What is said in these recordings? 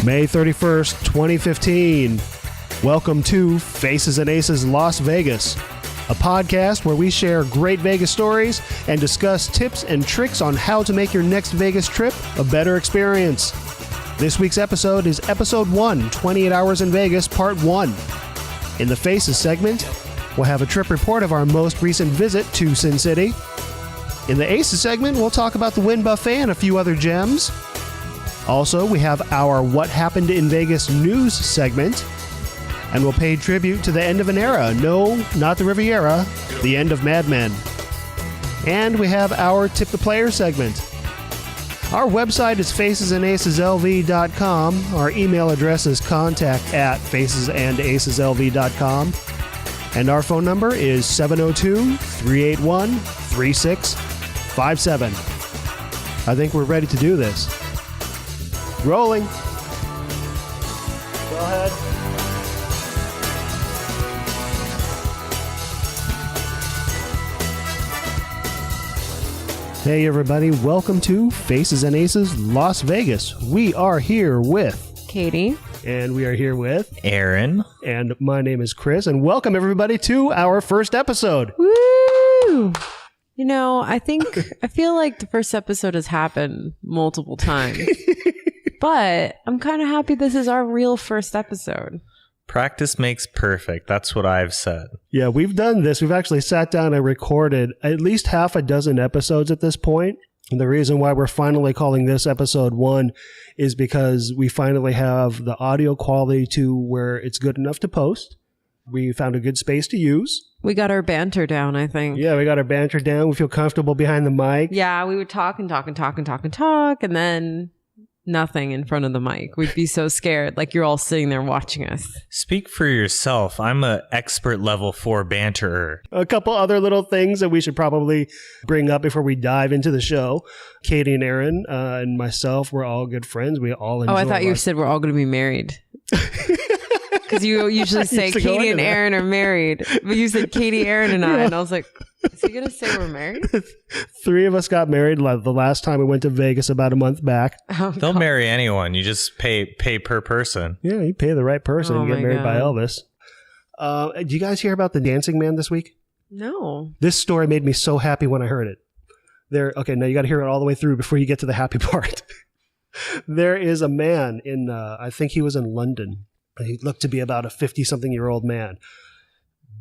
May 31st, 2015. Welcome to Faces and Aces Las Vegas, a podcast where we share great Vegas stories and discuss tips and tricks on how to make your next Vegas trip a better experience. This week's episode is episode 1, 28 Hours in Vegas, part 1. In the Faces segment, we'll have a trip report of our most recent visit to Sin City. In the Aces segment, we'll talk about the Wynn buffet and a few other gems. Also, we have our What Happened in Vegas news segment, and we'll pay tribute to the end of an era. No, not the Riviera, the end of Mad Men. And we have our Tip the Player segment. Our website is facesandaceslv.com. Our email address is contact@facesandaceslv.com. And our phone number is 702-381-3657. I think we're ready to do this. Rolling. Go ahead. Hey everybody, welcome to Faces and Aces Las Vegas. We are here with Katie. And we are here with Aaron. And my name is Chris. And welcome everybody to our first episode. Woo! You know, I feel like the first episode has happened multiple times. But I'm kind of happy this is our real first episode. Practice makes perfect. That's what I've said. Yeah, we've done this. We've actually sat down and recorded at least half a dozen episodes at this point. And the reason why we're finally calling this episode 1 is because we finally have the audio quality to where it's good enough to post. We found a good space to use. We got our banter down, I think. Yeah, we got our banter down. We feel comfortable behind the mic. Yeah, we would talk, and then nothing in front of the mic. We'd be so scared, like you're all sitting there watching us. Speak for yourself. I'm an expert level 4 banterer. A couple other little things that we should probably bring up before we dive into the show. Katie and Aaron and myself, we're all good friends. We all enjoy. Oh, I thought you said we're all going to be married. Because you usually say Katie and Aaron are married. But you said Katie, Aaron, and I. And I was like, is he going to say we're married? 3 of us got married the last time we went to Vegas about a month back. Oh, they'll marry anyone. You just pay per person. Yeah, you pay the right person and get married by God. Elvis. Did you guys hear about the dancing man this week? No. This story made me so happy when I heard it. Okay, now you got to hear it all the way through before you get to the happy part. There is a man in, I think he was in London. He looked to be about a 50-something-year-old man.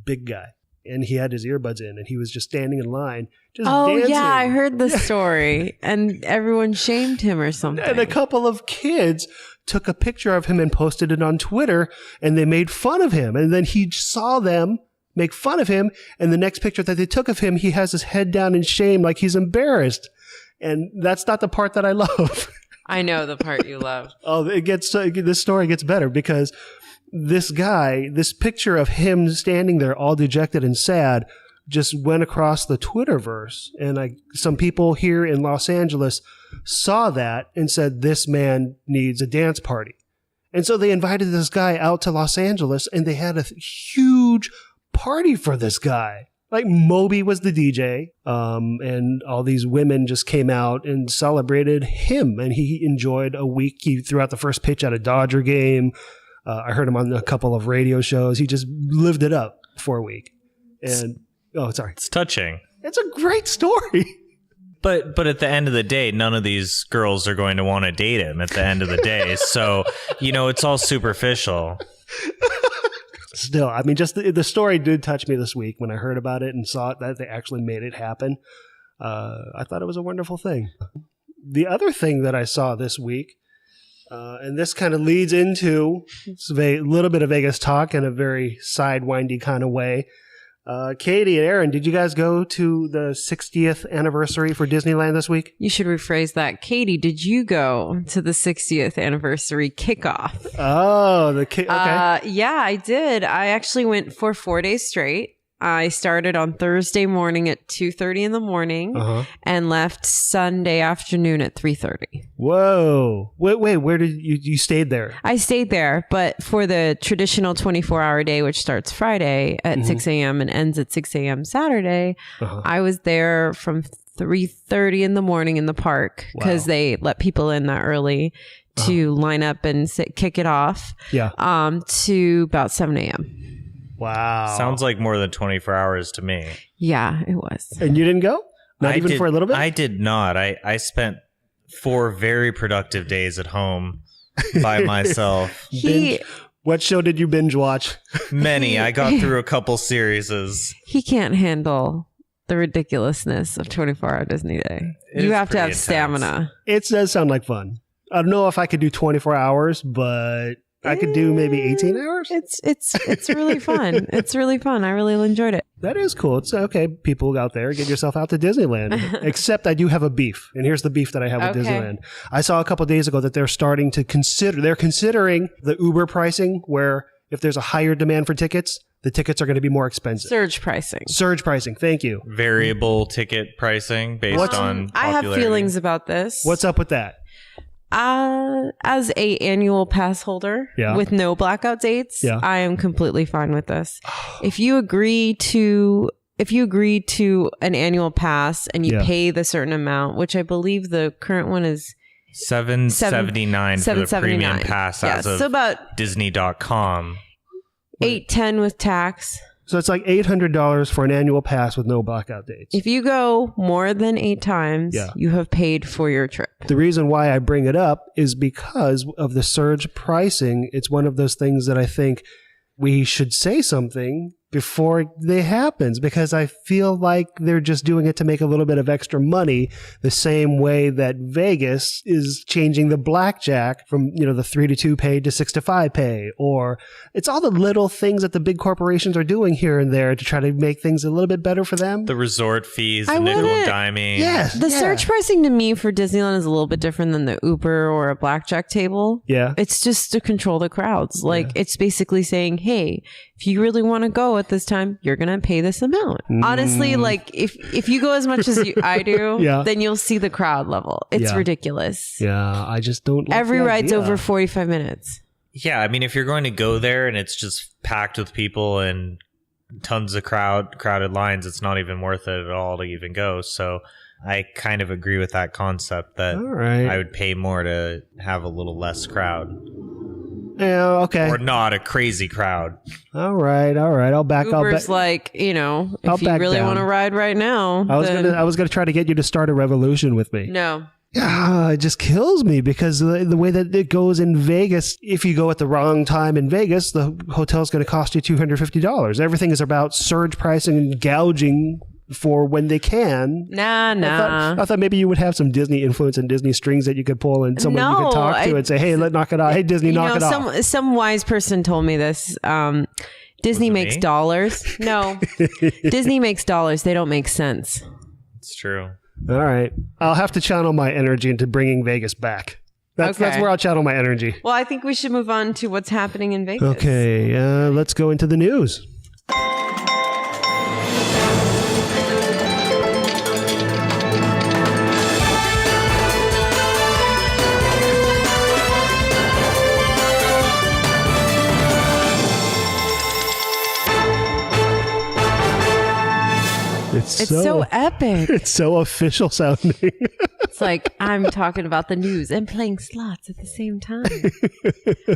Big guy. And he had his earbuds in, and he was just standing in line, just dancing. Oh, yeah, I heard the story. And everyone shamed him or something. And a couple of kids took a picture of him and posted it on Twitter, and they made fun of him. And then he saw them make fun of him, and the next picture that they took of him, he has his head down in shame like he's embarrassed. And that's not the part that I love. I know the part you love. Oh, this story gets better because this guy, this picture of him standing there all dejected and sad just went across the Twitterverse. And some people here in Los Angeles saw that and said, this man needs a dance party. And so they invited this guy out to Los Angeles and they had a huge party for this guy. Like Moby was the DJ, and all these women just came out and celebrated him. And he enjoyed a week. He threw out the first pitch at a Dodger game. I heard him on a couple of radio shows. He just lived it up for a week. And It's touching. It's a great story. But at the end of the day, none of these girls are going to want to date him at the end of the day. So, it's all superficial. Still, I mean, just the story did touch me this week when I heard about it and saw that they actually made it happen. I thought it was a wonderful thing. The other thing that I saw this week, and this kind of leads into a little bit of Vegas talk in a very sidewindy kind of way. Katie and Aaron, did you guys go to the 60th anniversary for Disneyland this week? You should rephrase that. Katie, did you go to the 60th anniversary kickoff? Oh, okay. Yeah, I did. I actually went for 4 days straight. I started on Thursday morning at 2:30 in the morning and left Sunday afternoon at 3:30. Whoa. Wait, where did you stayed there? I stayed there, but for the traditional 24-hour day, which starts Friday at 6 a.m. and ends at 6 a.m. Saturday, I was there from 3:30 in the morning in the park because they let people in that early to line up and kick it off. Yeah. To about 7 a.m. Wow. Sounds like more than 24 hours to me. Yeah, it was. And you didn't go? Not even for a little bit? I did not. I spent 4 very productive days at home by myself. What show did you binge watch? Many. I got through a couple series. He can't handle the ridiculousness of 24-hour Disney Day. You have to have stamina. It does sound like fun. I don't know if I could do 24 hours, but I could do maybe 18 hours. It's really fun. It's really fun. I really enjoyed it. That is cool. It's okay. People out there, get yourself out to Disneyland. Except I do have a beef. And here's the beef that I have with Disneyland. I saw a couple of days ago that they're starting to considering the Uber pricing, where if there's a higher demand for tickets, the tickets are going to be more expensive. Surge pricing. Thank you. Variable ticket pricing based on popularity. I have feelings about this. What's up with that? As a annual pass holder with no blackout dates, I am completely fine with this. If you agree to an annual pass and you pay the certain amount, which I believe the current one is $7.79 for the premium pass as of so about Disney.com. $8.10 with tax. So it's like $800 for an annual pass with no blackout dates. If you go more than 8 times, you have paid for your trip. The reason why I bring it up is because of the surge pricing. It's one of those things that I think we should say something before it happens, because I feel like they're just doing it to make a little bit of extra money, the same way that Vegas is changing the blackjack from, the 3 to 2 pay to 6 to 5 pay, or it's all the little things that the big corporations are doing here and there to try to make things a little bit better for them. The resort fees, the nickel and diming. Yes. The surge pricing to me for Disneyland is a little bit different than the Uber or a blackjack table. Yeah. It's just to control the crowds. Like it's basically saying, hey, if you really want to go at this time, you're going to pay this amount. Honestly, like if you go as much as I do, then you'll see the crowd level. It's ridiculous. Yeah, I just don't like every ride's over 45 minutes. Yeah, I mean, if you're going to go there and it's just packed with people and tons of crowded lines, it's not even worth it at all to even go. So I kind of agree with that concept that I would pay more to have a little less crowd. Yeah, okay. Or not a crazy crowd. All right. I'll back. Uber's like, if you really want to ride right now. I was gonna try to get you to start a revolution with me. No. Yeah, it just kills me because the way that it goes in Vegas, if you go at the wrong time in Vegas, the hotel's going to cost you $250. Everything is about surge pricing and gouging for when they can. Nah. I thought maybe you would have some Disney influence and Disney strings that you could pull and someone you could talk to and say, hey, knock it off. Hey, Disney, knock it off. Some wise person told me this. Disney makes dollars. No. Disney makes dollars. They don't make sense. It's true. All right. I'll have to channel my energy into bringing Vegas back. That's where I'll channel my energy. Well, I think we should move on to what's happening in Vegas. Okay. Let's go into the news. It's so epic. It's so official sounding. It's like I'm talking about the news and playing slots at the same time.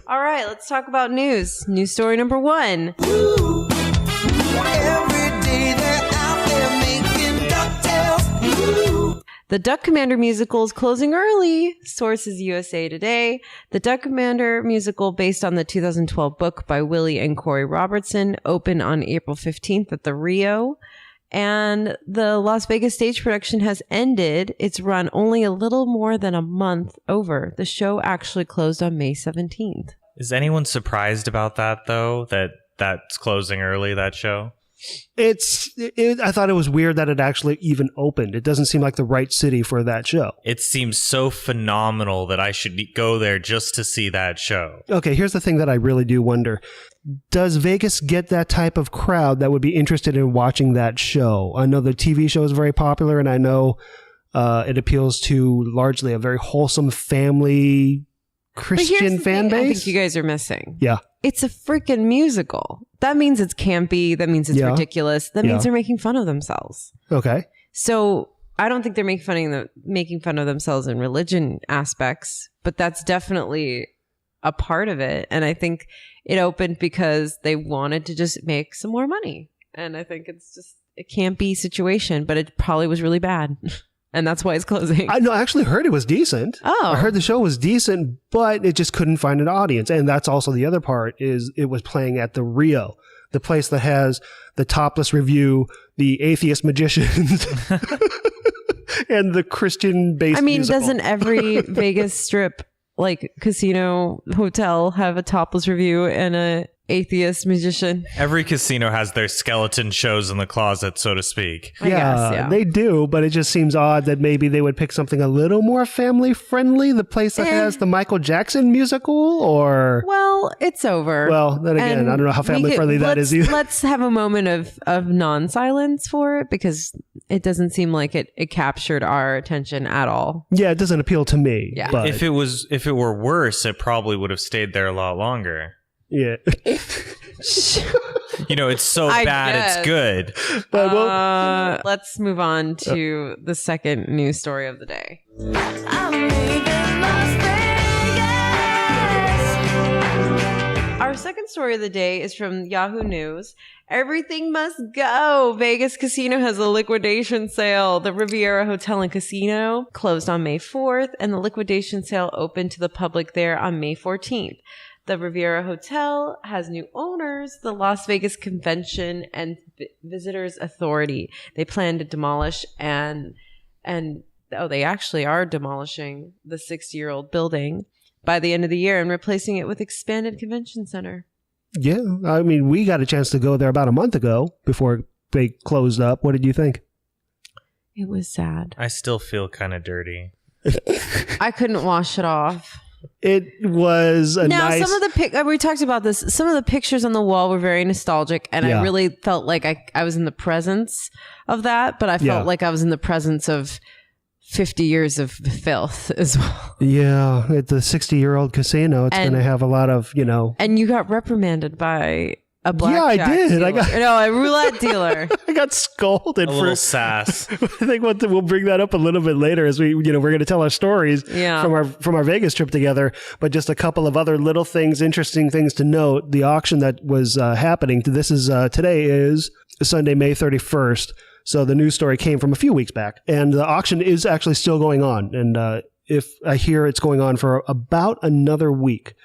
All right, let's talk about news. News story number 1. Ooh, every day they're out there making DuckTales. Ooh. The Duck Commander musical is closing early, sources USA Today. The Duck Commander musical, based on the 2012 book by Willie and Corey Robertson, opened on April 15th at the Rio. And the Las Vegas stage production has ended. It's run only a little more than a month over. The show actually closed on May 17th. Is anyone surprised about that, though, that's closing early, that show? I thought it was weird that it actually even opened. It doesn't seem like the right city for that show. It seems so phenomenal that I should go there just to see that show. Okay, here's the thing that I really do wonder. Does Vegas get that type of crowd that would be interested in watching that show? I know the TV show is very popular, and I know it appeals to largely a very wholesome family Christian fan base. I think you guys are missing. Yeah. It's a freaking musical. That means it's campy. That means it's ridiculous. That means they're making fun of themselves. Okay. So I don't think they're making fun of themselves in religion aspects, but that's definitely a part of it. And I think it opened because they wanted to just make some more money. And I think it's just a campy situation, but it probably was really bad. And that's why it's closing. I actually heard it was decent. Oh. I heard the show was decent, but it just couldn't find an audience. And that's also the other part is it was playing at the Rio, the place that has the topless review, the atheist magicians, and the Christian-based musical. Doesn't every Vegas Strip like casino hotel have a topless review and a atheist musician? Every casino has their skeleton shows in the closet, so to speak. I guess, yeah. They do, but it just seems odd that maybe they would pick something a little more family friendly. The place that has the Michael Jackson musical, or well, it's over. Well, then again, And I don't know how family friendly that is either. Let's have a moment of non-silence for it because it doesn't seem like it captured our attention at all. Yeah, it doesn't appeal to me. Yeah. But, If it were worse, it probably would have stayed there a lot longer. yeah. It's so I bad guess. it's good. But Let's move on to the second news story of the day. I'm leaving Las Vegas. Our second story of the day is from Yahoo News. Everything must go. Vegas Casino has a liquidation sale. The Riviera Hotel and Casino closed on May 4th, and the liquidation sale opened to the public there on May 14th. The Riviera Hotel has new owners, the Las Vegas Convention and Visitors Authority. They plan to demolish and they actually are demolishing the 60-year-old building by the end of the year and replacing it with expanded convention center. yeah, I mean, we got a chance to go there about a month ago before they closed up. What did you think? It was sad. I still feel kind of dirty. I couldn't wash it off. It was a Now, nice... some of the we talked about this. Some of the pictures on the wall were very nostalgic, and Yeah. I really felt like I was in the presence of that. But I felt like I was in the presence of 50 years of filth as well. Yeah, at the 60-year-old casino, it's going to have a lot of, And you got reprimanded by a blackjack Yeah, I did. dealer. A roulette dealer. I got scolded A little sass. I think we'll bring that up a little bit later as we're going to tell our stories Yeah. from our Vegas trip together. But just a couple of other little things, interesting things to note. The auction that was happening. Today is Sunday, May 31st. So the news story came from a few weeks back, and the auction is actually still going on. And if I hear it's going on for about another week.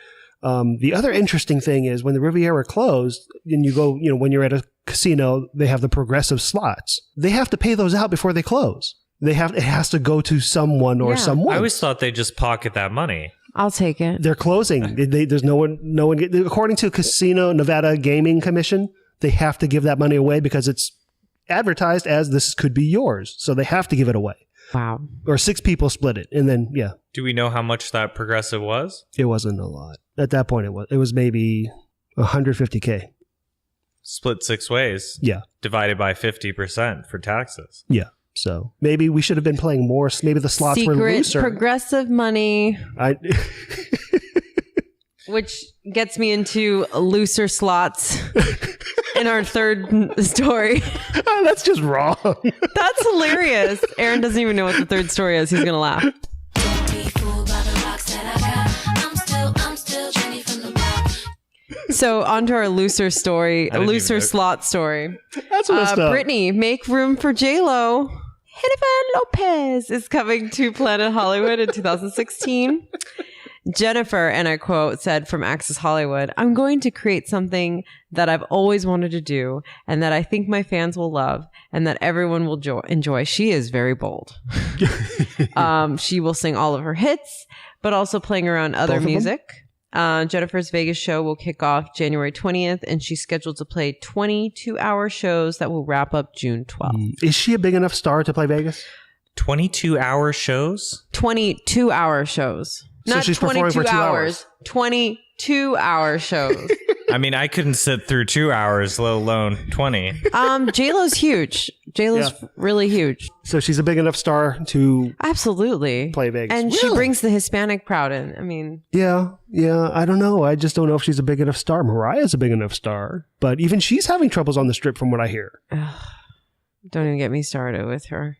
The other interesting thing is when the Riviera closed and you go, when you're at a casino, they have the progressive slots. They have to pay those out before they close. It has to go to someone or someone. I always thought they just pocket that money. I'll take it. They're closing. There's no one, according to Casino Nevada Gaming Commission, they have to give that money away because it's advertised as this could be yours. So they have to give it away. Wow. Or 6 people split it. And then, yeah. Do we know how much that progressive was? It wasn't a lot. At that point, it was maybe $150K. Split 6 ways. Yeah. Divided by 50% for taxes. Yeah. So maybe we should have been playing more. Maybe the slots were looser. Progressive money, which gets me into looser slots in our third story. That's just wrong. That's hilarious. Aaron doesn't even know what the third story is. He's going to laugh. Don't be fooled by the rocks that I got. I'm still Jenny from the block. So on to our looser story, I didn't looser even know. slot story. That's messed up. Brittany, make room for J-Lo. Jennifer Lopez is coming to Planet Hollywood in 2016. Jennifer, and I quote, said from Access Hollywood, "I'm going to create something that I've always wanted to do and that I think my fans will love and that everyone will enjoy." She is very bold. She will sing all of her hits, but also playing around other Both of them? music. Jennifer's Vegas show will kick off January 20th, and she's scheduled to play 22-hour shows that will wrap up June 12th. Is she a big enough star to play Vegas? 22-hour shows? 22-hour shows. So Not she's performing 22 for 2 hours. 22-hour shows. I mean, I couldn't sit through 2 hours, let alone 20. J-Lo's huge. J-Lo's really huge. So she's a big enough star to Absolutely. play Vegas. And she Really? brings the Hispanic crowd in. I mean, Yeah. I don't know. I just don't know if she's a big enough star. Mariah's a big enough star, but even she's having troubles on the strip from what I hear. don't even get me started with her.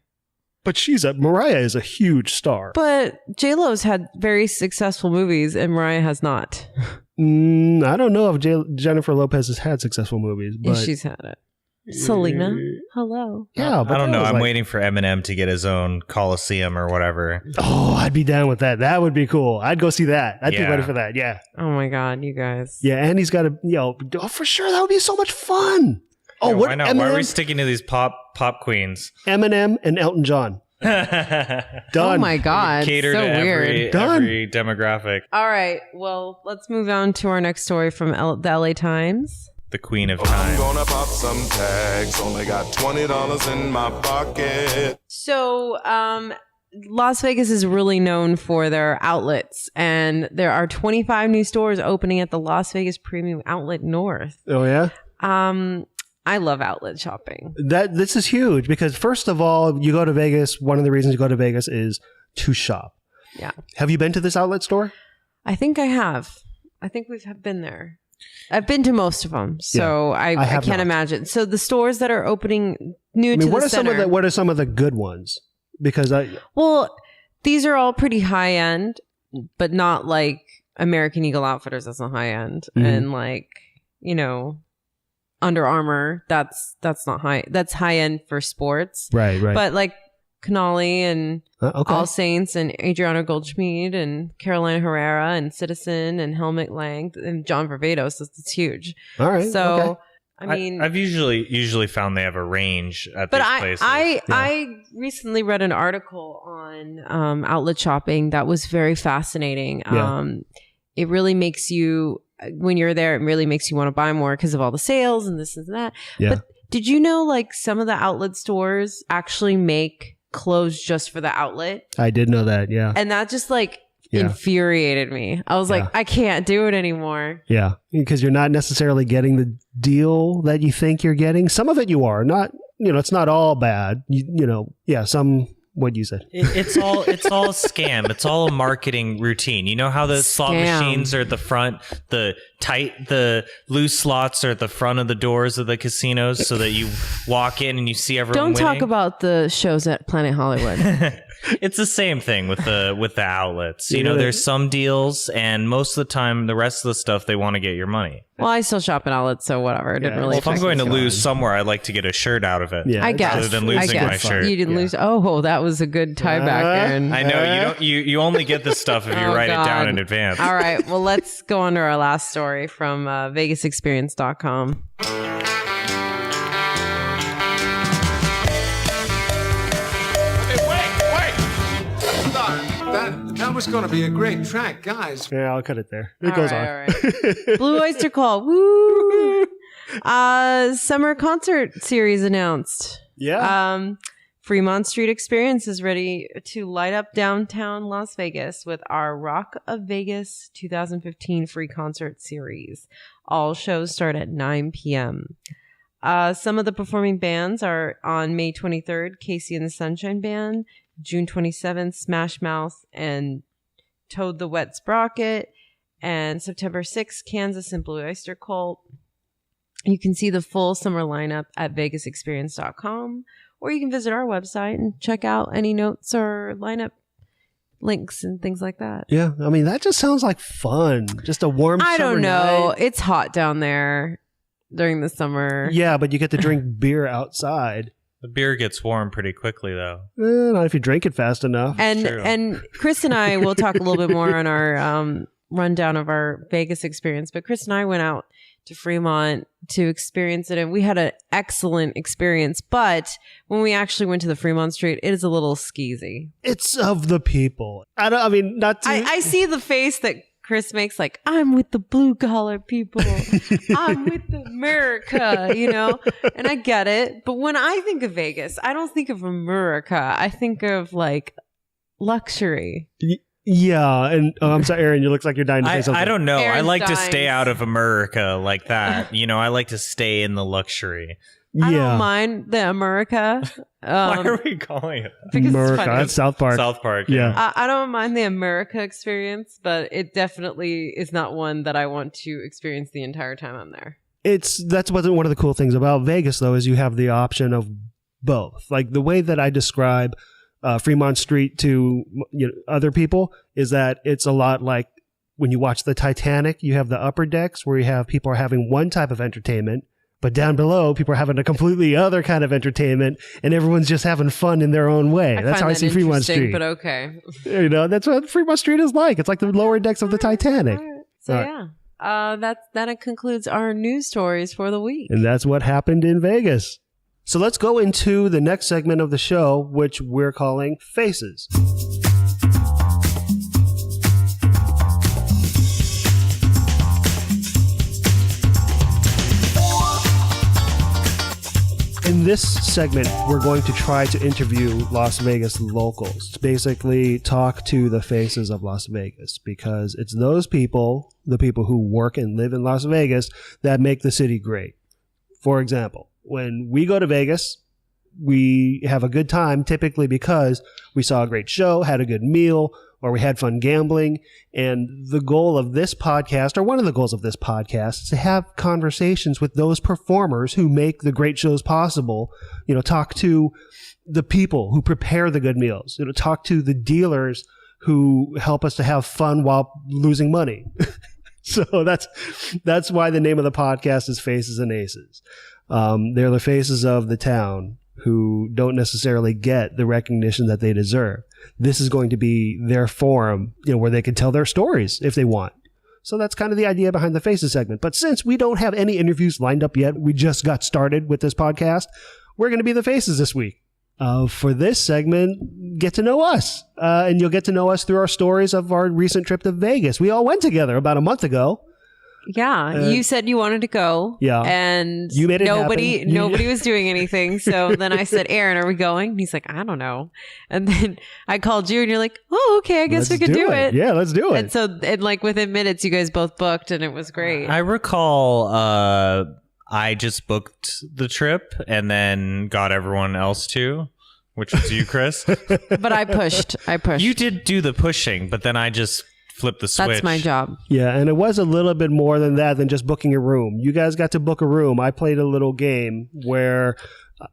But Mariah is a huge star. But J-Lo's had very successful movies and Mariah has not. I don't know if Jennifer Lopez has had successful movies, but Yeah, she's had it. Selena, hello. yeah, but I don't that know. was I'm like- waiting for Eminem to get his own Coliseum or whatever. Oh, I'd be down with that. That would be cool. I'd go see that. I'd be Yeah. ready for that. Yeah. Oh my God, you guys. Yeah, and he's got for sure that would be so much fun. Oh, Yeah, what? why not? Why are we Eminem, sticking to these pop queens? Eminem and Elton John. Done. Oh my God, Cater so to weird. every demographic. All right, well, let's move on to our next story from the LA Times. The queen of I'm time. gonna pop some tags. Only got $20 in my pocket. So, Las Vegas is really known for their outlets, and there are 25 new stores opening at the Las Vegas Premium Outlet North. Oh yeah. I love outlet shopping. This is huge because first of all, you go to Vegas. One of the reasons you go to Vegas is to shop. Yeah. Have you been to this outlet store? I think I have. I think we've been there. I've been to most of them, so I have can't not. imagine. So the stores that are opening new I mean, to what the are center. what are some of the good ones? Because Well, these are all pretty high end, but not like American Eagle Outfitters. That's not high end, Mhm. and like Under Armour. That's not high. That's high end for sports. right. But like Canali and Okay. All Saints and Adriana Goldschmied and Carolina Herrera and Citizen and Helmut Lang and John Varvatos. It's huge. All right. So okay. I mean, I've usually found they have a range at but these places. I recently read an article on outlet shopping that was very fascinating. Yeah. It really makes you, when you're there, it really makes you want to buy more because of all the sales and this and that. Yeah. But did you know like some of the outlet stores actually make clothes just for the outlet? I did know that. Yeah. And that just like Yeah. infuriated me. I was like, Yeah. I can't do it anymore. Yeah. Because you're not necessarily getting the deal that you think you're getting. Some of it you are. Not, it's not all bad. Some, what you said. It's all a scam. It's all a marketing routine. You know how the slot Scam. machines are at the front, the loose slots are at the front of the doors of the casinos, so that you walk in and you see everyone. Don't talk winning? about the shows at Planet Hollywood. It's the same thing with the outlets. Yeah, There's some deals, and most of the time, the rest of the stuff they want to get your money. Well, I still shop at outlets, so whatever. It didn't Yeah. really. Well, if I'm affect going me to so lose much. somewhere, I'd like to get a shirt out of it. Yeah. I guess. Rather than losing my shirt. You didn't lose. Oh, that was a good tie back, Aaron. I know you only get this stuff if you Oh, write it down God. in advance. All right. Well, let's go on to our last story from VegasExperience.com. Hey, wait! That was going to be a great track, guys. Yeah, I'll cut it there. It goes on. All right. Blue Oyster Cult. Woo! Summer concert series announced. Yeah. Fremont Street Experience is ready to light up downtown Las Vegas with our Rock of Vegas 2015 free concert series. All shows start at 9 p.m. Some of the performing bands are on May 23rd, Casey and the Sunshine Band, June 27th, Smash Mouth and Toad the Wet Sprocket, and September 6th, Kansas and Blue Oyster Cult. You can see the full summer lineup at VegasExperience.com, or you can visit our website and check out any notes or lineup links and things like that. Yeah. I mean, that just sounds like fun. Just a warm I summer don't know. night. It's hot down there during the summer. Yeah, but you get to drink beer outside. The beer gets warm pretty quickly, though. Not if you drink it fast enough. True. And Chris and I will talk a little bit more on our rundown of our Vegas experience. But Chris and I went out to Fremont to experience it, and we had an excellent experience. But when we actually went to the Fremont Street, it is a little skeezy. It's of the people. Not to... I see the face that Chris makes, like, I'm with the blue collar people. I'm with America, and I get it. But when I think of Vegas, I don't think of America. I think of like luxury. Yeah, and I'm sorry, Aaron, you look like you're dying to say something. I don't know. I Aaron's like to dying. stay out of America like that. I like to stay in the luxury. I Yeah. don't mind the America. Why are we calling it that? Because America. it's funny. That's South Park. South Park. Yeah. I don't mind the America experience, but it definitely is not one that I want to experience the entire time I'm there. That's one of the cool things about Vegas, though, is you have the option of both. Like the way that I describe Fremont Street to other people is that it's a lot like when you watch the Titanic, you have the upper decks where you have people are having one type of entertainment, but down below, people are having a completely other kind of entertainment, and everyone's just having fun in their own way. That's how I see Fremont Street. But okay. That's what Fremont Street is like. It's like the lower decks of the Titanic. So yeah, that concludes our news stories for the week. And that's what happened in Vegas. So let's go into the next segment of the show, which we're calling Faces. In this segment, we're going to try to interview Las Vegas locals, to basically talk to the faces of Las Vegas, because it's those people, the people who work and live in Las Vegas, that make the city great. For example, when we go to Vegas, we have a good time typically because we saw a great show, had a good meal, or we had fun gambling. And the goal of this podcast, or one of the goals of this podcast, is to have conversations with those performers who make the great shows possible. Talk to the people who prepare the good meals. Talk to the dealers who help us to have fun while losing money. So that's why the name of the podcast is Faces and Aces. They're the faces of the town who don't necessarily get the recognition that they deserve. This is going to be their forum, where they can tell their stories if they want. So that's kind of the idea behind the Faces segment. But since we don't have any interviews lined up yet, we just got started with this podcast, we're going to be the Faces this week. For this segment, get to know us. And you'll get to know us through our stories of our recent trip to Vegas. We all went together about a month ago. Yeah, you said you wanted to go. Yeah, and you made it nobody happen. was doing anything. So then I said, "Aaron, are we going?" And he's like, "I don't know." And then I called you, and you're like, "Oh, okay, I guess we could do it." Yeah, let's do it. And so, within minutes, you guys both booked, and it was great. I recall I just booked the trip and then got everyone else to, which was you, Chris. But I pushed. You did do the pushing, but then I just flip the switch. That's my job. Yeah, and it was a little bit more than that, than just booking a room. You guys got to book a room. I played a little game where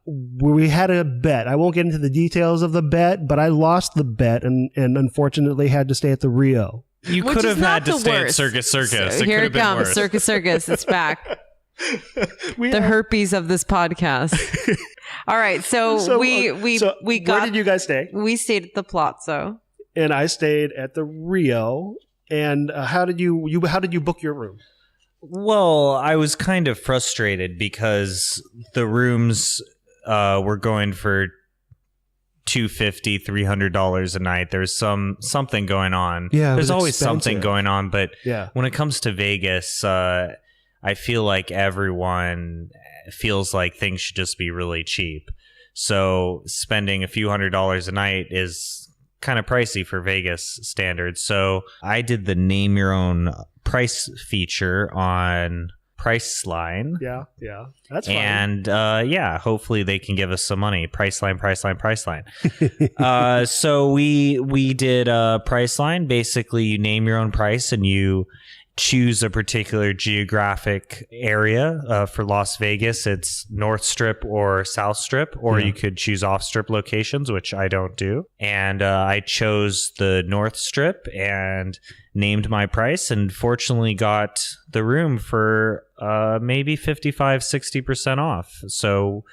we had a bet. I won't get into the details of the bet, but I lost the bet and unfortunately had to stay at the Rio. You Which could is have had not to the stay worst. at Circus Circus. So It here could it have been comes. worse. Circus. It's back. The herpes of this podcast. All right, so we got. Where did you guys stay? We stayed at the Palazzo. And I stayed at the Rio. And how did you book your room? Well, I was kind of frustrated because the rooms were going for $250, $300 a night. There's something going on. Yeah, there's always expensive. something going on. But Yeah. when it comes to Vegas, I feel like everyone feels like things should just be really cheap. So spending a few $100s a night is kind of pricey for Vegas standards. So I did the name your own price feature on Priceline. Yeah, that's fine. And hopefully they can give us some money. Priceline. So we did Priceline. Basically, you name your own price and you choose a particular geographic area. For Las Vegas, it's North Strip or South Strip, or you could choose off Strip locations, which I don't do. And I chose the North Strip and named my price, and fortunately got the room for maybe 55-60% off. So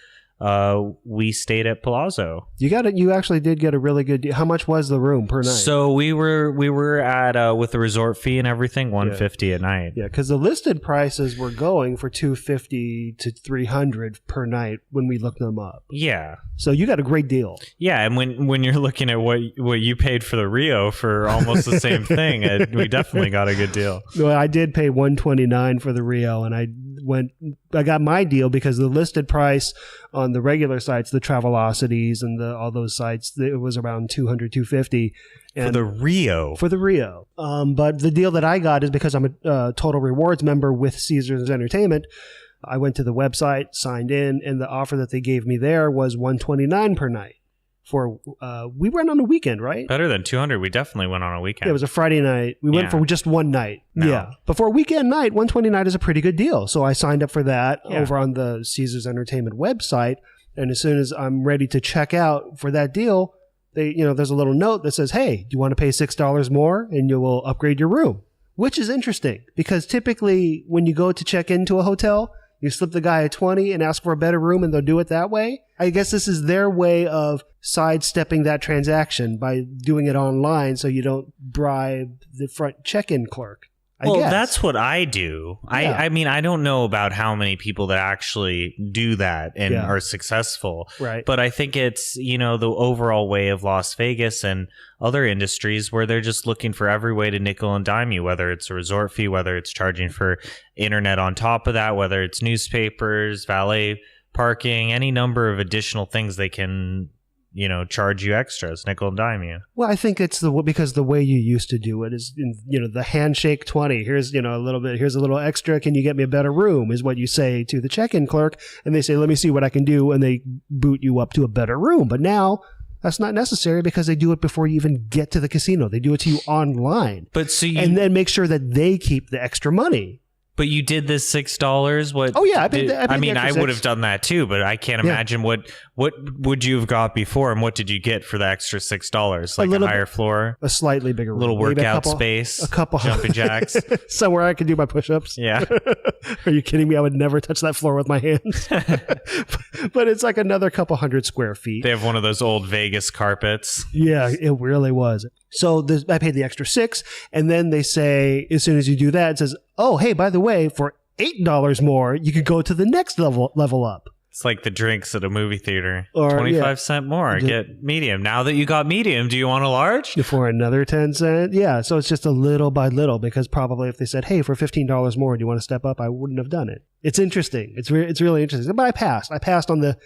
we stayed at Palazzo. You actually did get a really good deal. How much was the room per night? So we were at with the resort fee and everything, $150 a night. Yeah, because the listed prices were going for $250 to $300 per night when we looked them up. Yeah. So you got a great deal. Yeah, and when you're looking at what you paid for the Rio for almost the same thing, we definitely got a good deal. Well, I did pay $129 for the Rio, and I got my deal because the listed price on the regular sites, the Travelocities and all those sites, it was around $200, $250 For the Rio. For the Rio. But the deal that I got is because I'm a Total Rewards member with Caesars Entertainment. I went to the website, signed in, and the offer that they gave me there was $129 per night. We went on a weekend, right? Better than $200. We definitely went on a weekend. Yeah, it was a Friday night. We went for just one night. No. Yeah. But for a weekend night, $129 is a pretty good deal. So I signed up for that over on the Caesars Entertainment website. And as soon as I'm ready to check out for that deal, there's a little note that says, hey, do you want to pay $6 more and you will upgrade your room? Which is interesting because typically when you go to check into a hotel, you slip the guy a 20 and ask for a better room and they'll do it that way. I guess this is their way of sidestepping that transaction by doing it online so you don't bribe the front check-in clerk. Well, that's what I do. Yeah. I mean, I don't know about how many people that actually do that and are successful. Right. But I think it's, the overall way of Las Vegas and other industries where they're just looking for every way to nickel and dime you, whether it's a resort fee, whether it's charging for internet on top of that, whether it's newspapers, valet parking, any number of additional things they can charge you extras, nickel and dime you. Well, I think it's because the way you used to do it is, the handshake 20. Here's, a little bit. Here's a little extra. Can you get me a better room? Is what you say to the check-in clerk, and they say, "Let me see what I can do," and they boot you up to a better room. But now that's not necessary because they do it before you even get to the casino. They do it to you online, and then make sure that they keep the extra money. But you did this $6. What? Oh yeah, I would have done that too, but I can't imagine what would you have got before, and what did you get for the extra $6? Like a higher floor, a slightly bigger, little room. workout space, a couple jumping jacks, somewhere I could do my push-ups. Yeah. Are you kidding me? I would never touch that floor with my hands. But it's like another couple hundred square feet. They have one of those old Vegas carpets. Yeah, it really was. So I paid the extra $6, and then they say, as soon as you do that, it says, oh, hey, by the way, for $8 more, you could go to the next level up. It's like the drinks at a movie theater. Or 25 cent more. Get medium. Now that you got medium, do you want a large? For another 10 cents. Yeah, so it's just a little by little, because probably if they said, hey, for $15 more, do you want to step up? I wouldn't have done it. It's interesting. It's really interesting. But I passed. I passed on the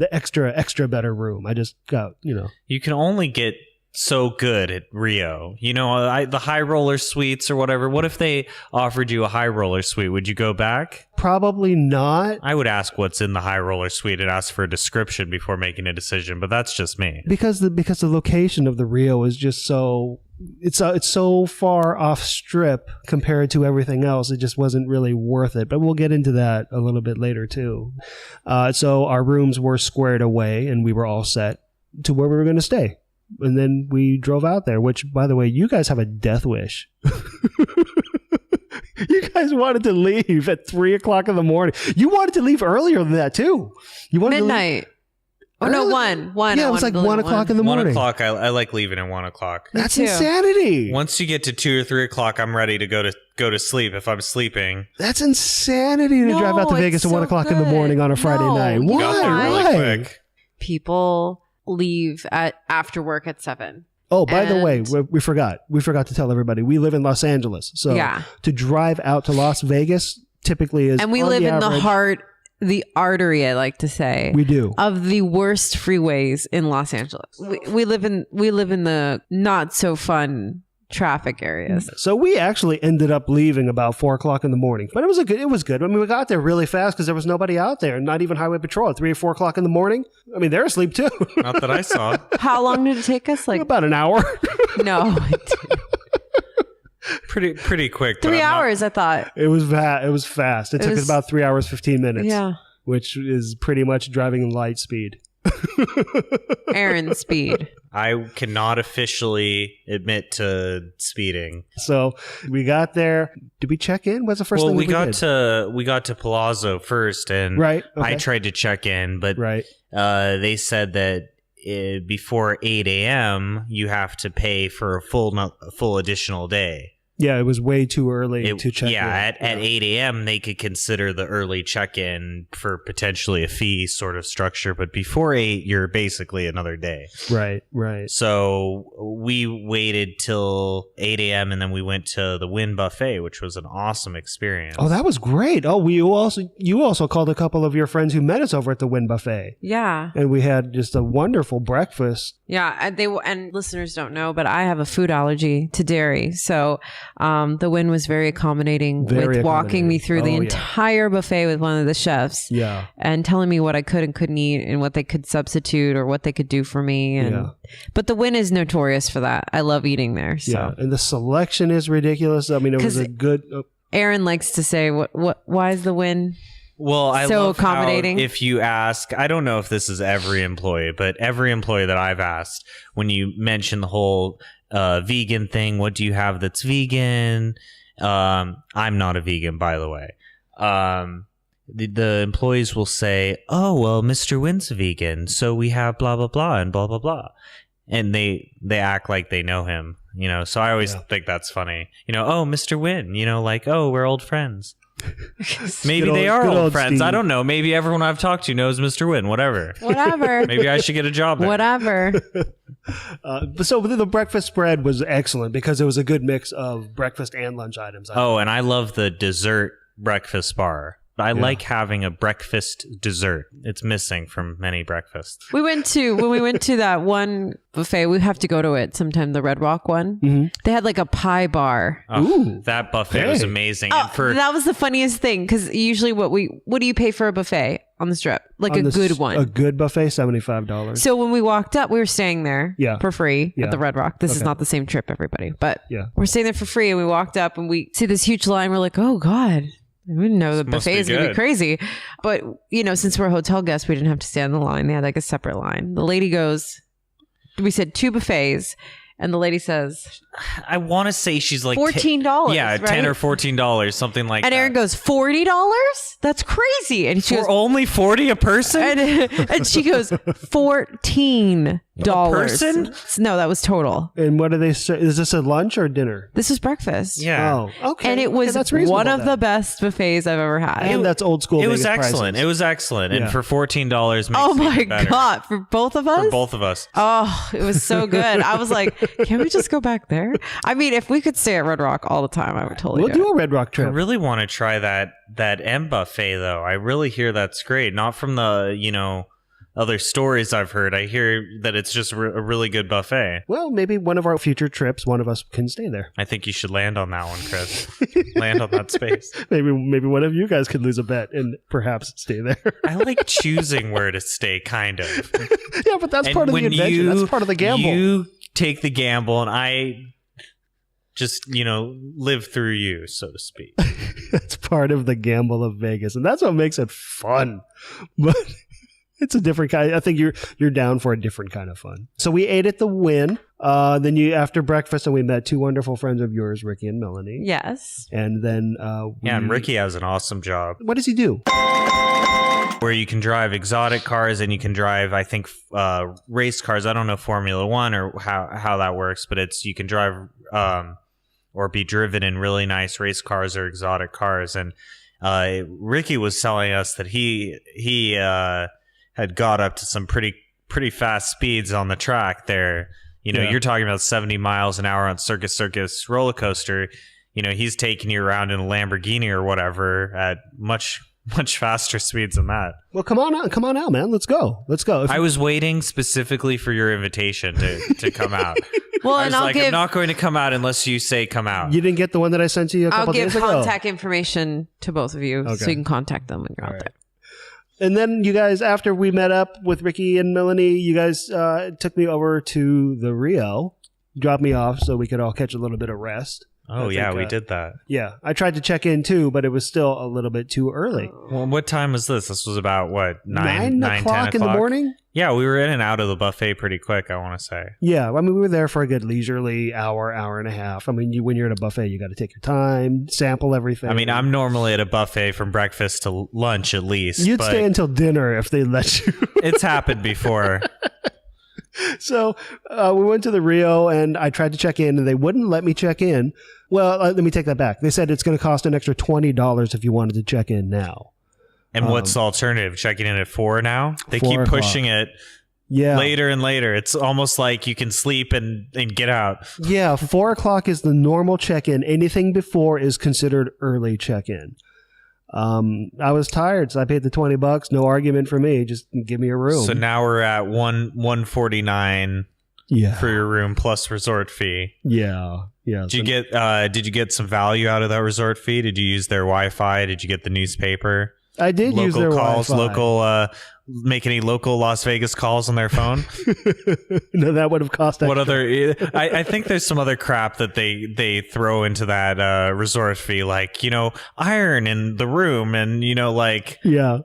extra better room. I just got, You can only get so good at Rio. The high roller suites or whatever. What if they offered you a high roller suite? Would you go back? Probably not. I would ask what's in the high roller suite and ask for a description before making a decision, but that's just me. Because the location of the Rio is just so it's so far off strip compared to everything else. It just wasn't really worth it. But we'll get into that a little bit later too. So our rooms were squared away and we were all set to where we were going to stay. And then we drove out there, which, by the way, you guys have a death wish. You guys wanted to leave at 3 o'clock in the morning. You wanted to leave earlier than that, too. You wanted midnight. Oh, no, 1. Yeah, it was like 1 o'clock in the morning. 1 o'clock, I like leaving at 1 o'clock. That's insanity. Once you get to 2 or 3 o'clock, I'm ready to go to sleep if I'm sleeping. That's insanity to drive out to Vegas at 1 o'clock in the morning on a Friday night. Why? Got there really quick. People leave after work at 7. Oh, by the way, we forgot to tell everybody we live in Los Angeles, so to drive out to Las Vegas typically is, and we live in the artery, I like to say, we do, of the worst freeways in Los Angeles. We live in the not so fun traffic areas. So we actually ended up leaving about 4 o'clock in the morning, but it was good. I mean, we got there really fast because there was nobody out there, not even highway patrol at 3 or 4 o'clock in the morning. I mean, they're asleep too. Not that I saw. How long did it take us? Like about an hour. No. Pretty quick. 3 hours, I thought. It was fast. It took us about 3 hours, 15 minutes. Yeah. Which is pretty much driving light speed. Aaron speed. I cannot officially admit to speeding. So we got there. Did we check in? What's the first thing we did? We got to Palazzo first, and right. Okay. I tried to check in, but right. They said that before 8 a.m. you have to pay for a full additional day. Yeah, it was way too early to check in. At 8 a.m. they could consider the early check-in for potentially a fee sort of structure, but before 8, you're basically another day. Right. So we waited till 8 a.m. and then we went to the Wynn buffet, which was an awesome experience. Oh, that was great. Oh, you also called a couple of your friends who met us over at the Wynn buffet. Yeah. And we had just a wonderful breakfast. Yeah, and listeners don't know, but I have a food allergy to dairy, so the Wynn was very accommodating with walking me through the entire buffet with one of the chefs. Yeah. And telling me what I could and couldn't eat and what they could substitute or what they could do for me. But the Wynn is notorious for that. I love eating there. So. Yeah. And the selection is ridiculous. I mean, it was a good... Aaron likes to say, why is the Wynn... Well, I So love how accommodating. if you ask, I don't know if this is every employee, but every employee that I've asked, when you mention the whole vegan thing, what do you have that's vegan? I'm not a vegan, by the way. The employees will say, oh, well, Mr. Wynn's vegan, so we have blah, blah, blah, and blah, blah, blah. And they act like they know him, you know, so I always think that's funny. You know, oh, Mr. Wynn, you know, like, oh, we're old friends. Maybe Good they old- are good old old friends. Steve. I don't know. Maybe everyone I've talked to knows Mr. Wynn, whatever. Whatever. Maybe I should get a job there. Whatever. So the breakfast spread was excellent because it was a good mix of breakfast and lunch items. Oh, and I love the dessert breakfast bar. I like having a breakfast dessert. It's missing from many breakfasts. When we went to that one buffet, we have to go to it sometime, the Red Rock one. They had like a pie bar. Oh, that buffet was Hey. amazing. Oh, And for that was the funniest thing because usually what do you pay for a buffet on the Strip? Like On a the good s- one. A good buffet, $75. So when we walked up, we were staying there for free Yeah. at the Red Rock. This is Okay. not the same trip, everybody, but Yeah. we're staying there for free. And we walked up and we see this huge line. We're like, oh God, we didn't know the Must buffet be is going to be good. crazy. But, you know, since we're hotel guests, we didn't have to stand in the line. They had like a separate line. The lady goes, we said 2 buffets. And the lady says, I want to say she's like $14. Yeah, right? $10 or $14, something like And that. Aaron goes, $40? That's crazy. And she For goes, only 40 a person? and she goes, $14. person? No, that was total. And what do they say? Is this a lunch or dinner? This was breakfast. Yeah. Oh, okay. And it Okay, was that's reasonable one of then. the best buffets I've ever had. And that's old school. It was Vegas excellent. prices. It was excellent. And Yeah. for $14 makes Oh it my even better. God. For both of us? For both of us. Oh, it was so good. I was like, can we just go back there? I mean, if we could stay at Red Rock all the time, I would totally We'll do do it. a Red Rock I trip. really want to try that M buffet though. I really hear that's great. Not from the, you know, other stories I've heard. I hear that it's just a really good buffet. Well, maybe one of our future trips, one of us can stay there. I think you should land on that one, Chris. Land on that space. Maybe one of you guys could lose a bet and perhaps stay there. I like choosing where to stay, kind of. Yeah, but that's And part of the when adventure. That's part of the gamble. You take the gamble, and I just, you know, live through you, so to speak. That's part of the gamble of Vegas, and that's what makes it fun. But it's a different kind. I think you're down for a different kind of fun. So we ate at the Wynn. Then after breakfast, and we met 2 wonderful friends of yours, Ricky and Melanie. Yes. And then Yeah, and Ricky has an awesome job what does he do? where you can drive exotic cars and you can drive, I think, race cars. I don't know Formula One or how that works, but you can drive or be driven in really nice race cars or exotic cars. And Ricky was telling us that he had got up to some pretty fast speeds on the track there. You know, Yeah. you're talking about 70 miles an hour on Circus roller coaster. You know, he's taking you around in a Lamborghini or whatever at much faster speeds than that. Well, come on out, man. Let's go. I was waiting specifically for your invitation to come out. Well, I and was I'll like, give I'm not going to come out unless you say come out. You didn't get the one that I sent to you a couple I'll give days ago. contact information to both of you so Okay. you can contact them when you're out All right. there. And then you guys, after we met up with Ricky and Melanie, you guys took me over to the Rio, dropped me off so we could all catch a little bit of rest. Oh, I yeah, think, we did that. Yeah, I tried to check in too, but it was still a little bit too early. Well, what time was this? This was about, what, 9 10 o'clock in the morning? Yeah, we were in and out of the buffet pretty quick, I want to say. Yeah, I mean, we were there for a good leisurely hour and a half. I mean, when you're at a buffet, you got to take your time, sample everything. I mean, I'm normally at a buffet from breakfast to lunch at least. You'd but stay until dinner if they let you. it's happened before. So we went to the Rio, and I tried to check in, and they wouldn't let me check in. Well, let me take that back. They said it's going to cost an extra $20 if you wanted to check in now. And what's the alternative? Checking in at 4 now? They 4 keep o'clock. pushing it Yeah. later and later. It's almost like you can sleep and get out. Yeah, 4 o'clock is the normal check-in. Anything before is considered early check-in. I was tired, so I paid the $20. No argument for me. Just give me a room. So now we're at $149 yeah, for your room plus resort fee. yeah. Did you get some value out of that resort fee? Did you use their Wi-Fi? Did you get the newspaper? I did use their calls, Wi-Fi. make any local Las Vegas calls on their phone. No, that would have cost extra. What other? I think there's some other crap that they throw into that resort fee, like iron in the room, and like yeah.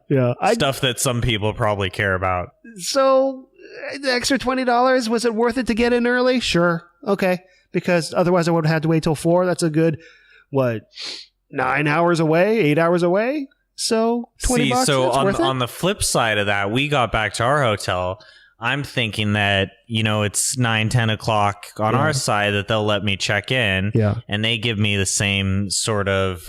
stuff that some people probably care about. So the extra $20, was it worth it to get in early? Sure, okay, because otherwise I would have had to wait till 4. That's a good 9 hours away, 8 hours away. So $20. So that's worth it? on the flip side of that, we got back to our hotel. I'm thinking that it's 9-10 o'clock on our side that they'll let me check in. Yeah. And they give me the same sort of.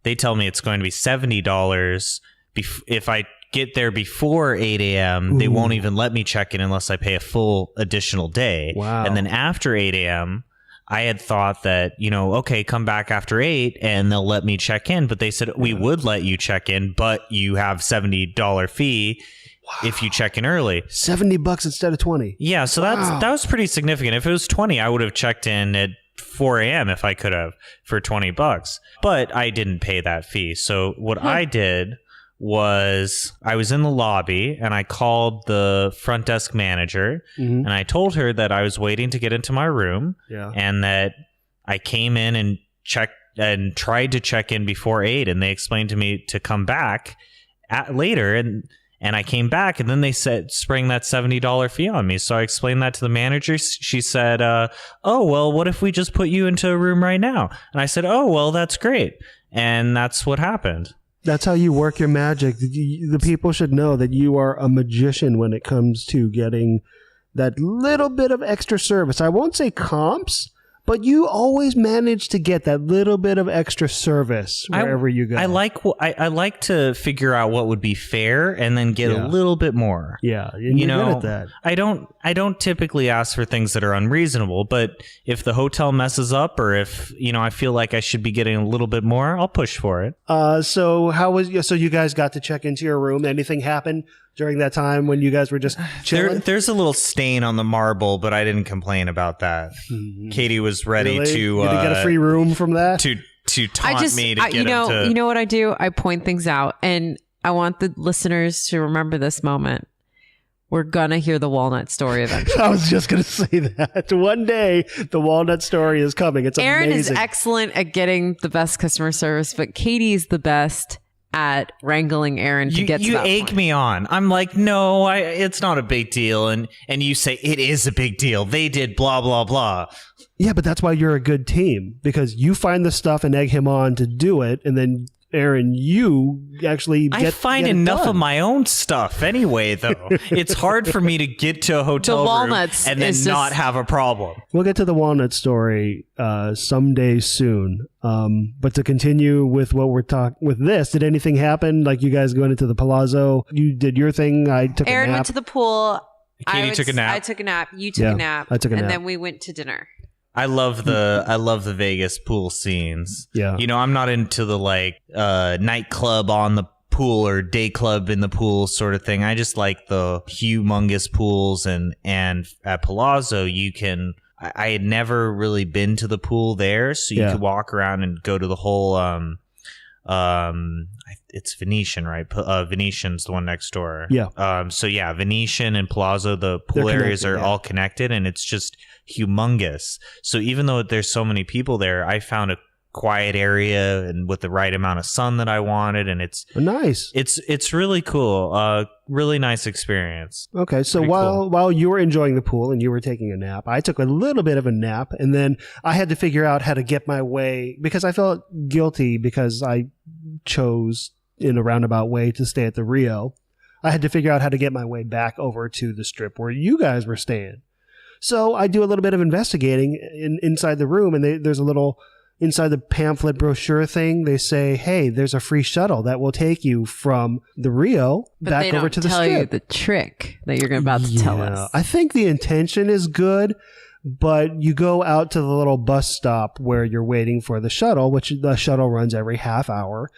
They tell me it's going to be $70 if I get there before 8 a.m. They won't even let me check in unless I pay a full additional day. Wow. And then after 8 a.m. I had thought that, okay, come back after 8 and they'll let me check in. But they said, we would let you check in, but you have $70 fee if you check in early. $70 instead of 20. Yeah, so that was pretty significant. If it was 20, I would have checked in at 4 a.m. if I could have for $20. But I didn't pay that fee. So what I did was I was in the lobby and I called the front desk manager and I told her that I was waiting to get into my room and that I came in and checked and tried to check in before 8, and they explained to me to come back later, and I came back, and then they sprang that $70 fee on me. So I explained that to the manager. She said, oh, well, what if we just put you into a room right now? And I said, oh, well, that's great. And that's what happened. That's how you work your magic. The people should know that you are a magician when it comes to getting that little bit of extra service. I won't say comps, but you always manage to get that little bit of extra service wherever you go. I like to figure out what would be fair and then get a little bit more. Yeah, and you're good at that. I don't typically ask for things that are unreasonable, but if the hotel messes up or if I feel like I should be getting a little bit more, I'll push for it. So you guys got to check into your room? Anything happen during that time when you guys were just chilling? There's a little stain on the marble, but I didn't complain about that. Katie was ready to you didn't get a free room from that to taunt me to get him to. You know what I do? I point things out, and I want the listeners to remember this moment. We're gonna hear the walnut story eventually. I was just gonna say that one day the walnut story is coming. It's Aaron amazing. is excellent at getting the best customer service, but Katie's the best at wrangling Aaron to get to that egg point. me on. I'm like, no, it's not a big deal, and you say it is a big deal. They did blah blah blah. Yeah, but that's why you're a good team, because you find the stuff and egg him on to do it, and then Aaron, you actually I find enough of my own stuff anyway, though. It's hard for me to get to a hotel room and then not have a problem. We'll get to the walnut story someday soon. But to continue with what we're talking with this, did anything happen? Like you guys going into the Palazzo? You did your thing. I took Aaron a nap. went to the pool. Katie took a nap. I took a nap. You took a nap. I took a nap. And then we went to dinner. I love the Vegas pool scenes. Yeah. I'm not into the nightclub on the pool or day club in the pool sort of thing. I just like the humongous pools, and at Palazzo I had never really been to the pool there, so you could walk around and go to the whole it's Venetian, right? Venetian's the one next door. Yeah. So yeah, Venetian and Palazzo, the pool areas are all connected, and it's just humongous. So even though there's so many people there, I found a quiet area and with the right amount of sun that I wanted, and it's nice. It's really cool. Really nice experience. Okay, so while you were enjoying the pool and you were taking a nap, I took a little bit of a nap, and then I had to figure out how to get my way, because I felt guilty because I chose in a roundabout way to stay at the Rio. I had to figure out how to get my way back over to the strip where you guys were staying. So I do a little bit of investigating inside the room, and there's a little inside the pamphlet brochure thing. They say, hey, there's a free shuttle that will take you from the Rio back over to the strip. But they don't tell you the trick that you're about to tell us. I think the intention is good, but you go out to the little bus stop where you're waiting for the shuttle, which the shuttle runs every half hour.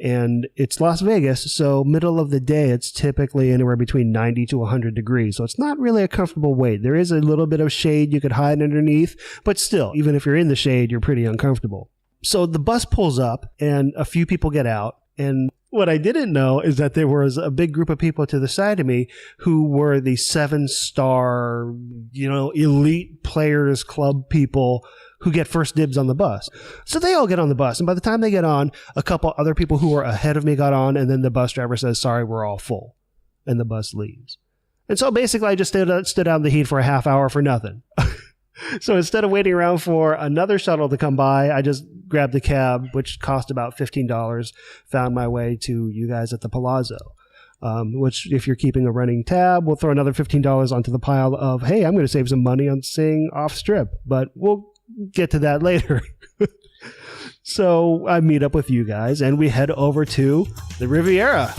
And it's Las Vegas, so middle of the day, it's typically anywhere between 90 to 100 degrees. So it's not really a comfortable wait. There is a little bit of shade you could hide underneath, but still, even if you're in the shade, you're pretty uncomfortable. So the bus pulls up, and a few people get out, and What I didn't know is that there was a big group of people to the side of me who were the 7-star, elite players club people who get first dibs on the bus. So they all get on the bus. And by the time they get on, a couple other people who were ahead of me got on. And then the bus driver says, sorry, we're all full. And the bus leaves. And so basically I just stood out in the heat for a half hour for nothing. So instead of waiting around for another shuttle to come by, I just grabbed a cab, which cost about $15, found my way to you guys at the Palazzo, which if you're keeping a running tab, we'll throw another $15 onto the pile of, hey, I'm going to save some money on staying off strip, but we'll get to that later. So I meet up with you guys and we head over to the Riviera.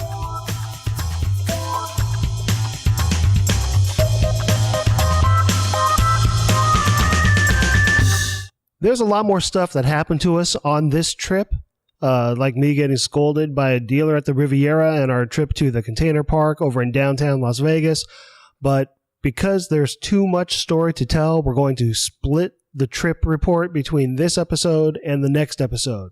There's a lot more stuff that happened to us on this trip, like me getting scolded by a dealer at the Riviera and our trip to the container park over in downtown Las Vegas. But because there's too much story to tell, we're going to split the trip report between this episode and the next episode.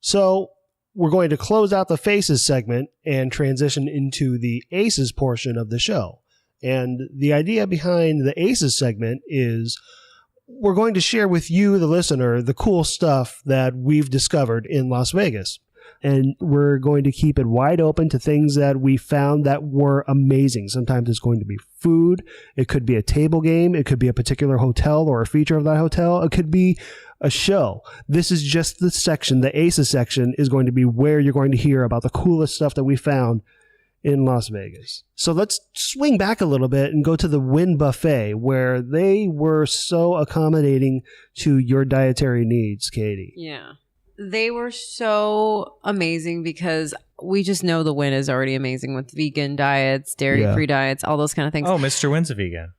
So we're going to close out the Faces segment and transition into the Aces portion of the show. And the idea behind the Aces segment is we're going to share with you, the listener, the cool stuff that we've discovered in Las Vegas. And we're going to keep it wide open to things that we found that were amazing. Sometimes it's going to be food. It could be a table game. It could be a particular hotel or a feature of that hotel. It could be a show. This is just the section. The Aces section is going to be where you're going to hear about the coolest stuff that we found in Las Vegas. So let's swing back a little bit and go to the Wynn buffet, where they were so accommodating to your dietary needs, Katie. Yeah. They were so amazing because we just know the Wynn is already amazing with vegan diets, dairy-free diets, all those kind of things. Oh, Mr. Wynn's a vegan.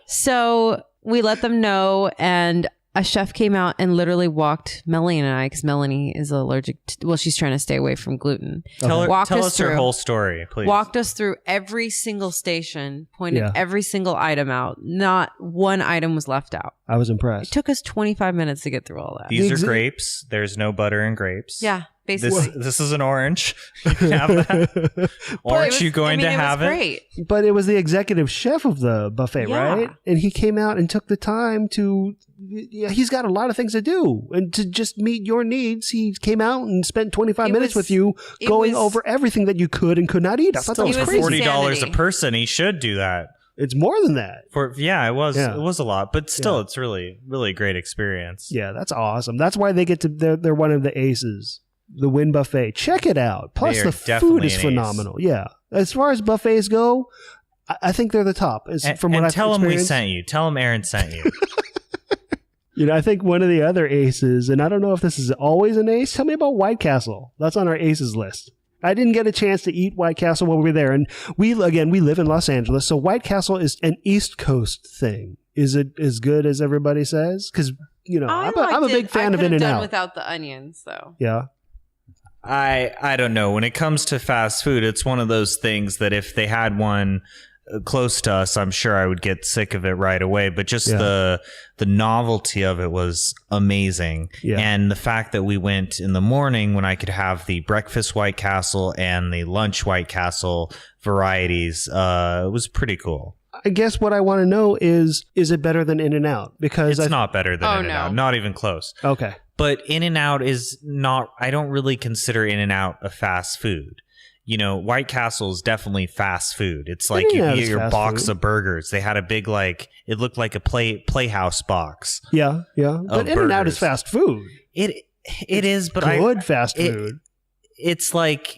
So we let them know, and a chef came out and literally walked Melanie and I, because Melanie is allergic to, she's trying to stay away from gluten. Tell us her whole story, please. Walked us through every single station, pointed every single item out. Not one item was left out. I was impressed. It took us 25 minutes to get through all that. These are grapes. There's no butter in grapes. Yeah, basically. This is an orange. You can have that. Aren't you going to have it? Great. But it was the executive chef of the buffet, right? And he came out and took the time to... he's got a lot of things to do. And to just meet your needs, he came out and spent 25 minutes with you going over everything that you could and could not eat. I thought that was crazy. $40 a person. He should do that. It's more than that. It was a lot, but still, it's really, really a great experience. Yeah, that's awesome. That's why they get to, they're one of the aces. The Wynn buffet. Check it out. Plus, the food is phenomenal. Yeah. As far as buffets go, I think they're the top. Tell them we sent you. Tell them Aaron sent you. I think one of the other aces, and I don't know if this is always an ace. Tell me about White Castle. That's on our aces list. I didn't get a chance to eat White Castle while we were there. And we live in Los Angeles, so White Castle is an East Coast thing. Is it as good as everybody says? Because, I'm a big fan of In-N-Out. Without the onions, though. Yeah. I don't know. When it comes to fast food, it's one of those things that if they had one close to us, I'm sure I would get sick of it right away. But just the novelty of it was amazing. Yeah. And the fact that we went in the morning when I could have the breakfast White Castle and the lunch White Castle varieties was pretty cool. I guess what I want to know is it better than In-N-Out? Because it's not better than In-N-Out. No. Not even close. Okay. But In-N-Out is not, I don't really consider In-N-Out a fast food. White Castle is definitely fast food. It's like you get your box of burgers. They had a big, it looked like a Playhouse box. Yeah, yeah. But In-N-Out is fast food. It is, but good fast food. It's like,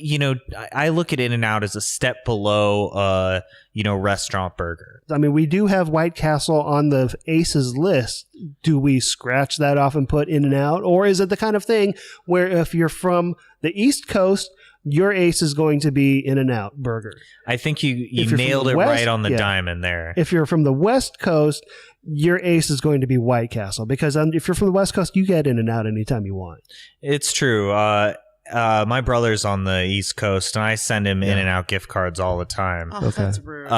I look at In-N-Out as a step below, restaurant burger. I mean, we do have White Castle on the Aces list. Do we scratch that off and put In-N-Out? Or is it the kind of thing where if you're from the East Coast, your ace is going to be In-N-Out burger? I think you nailed it right on the diamond there. If you're from the West Coast, your ace is going to be White Castle. Because if you're from the West Coast, you get In-N-Out anytime you want. It's true. My brother's on the East Coast, and I send him In-N-Out gift cards all the time. Oh, okay. That's rude.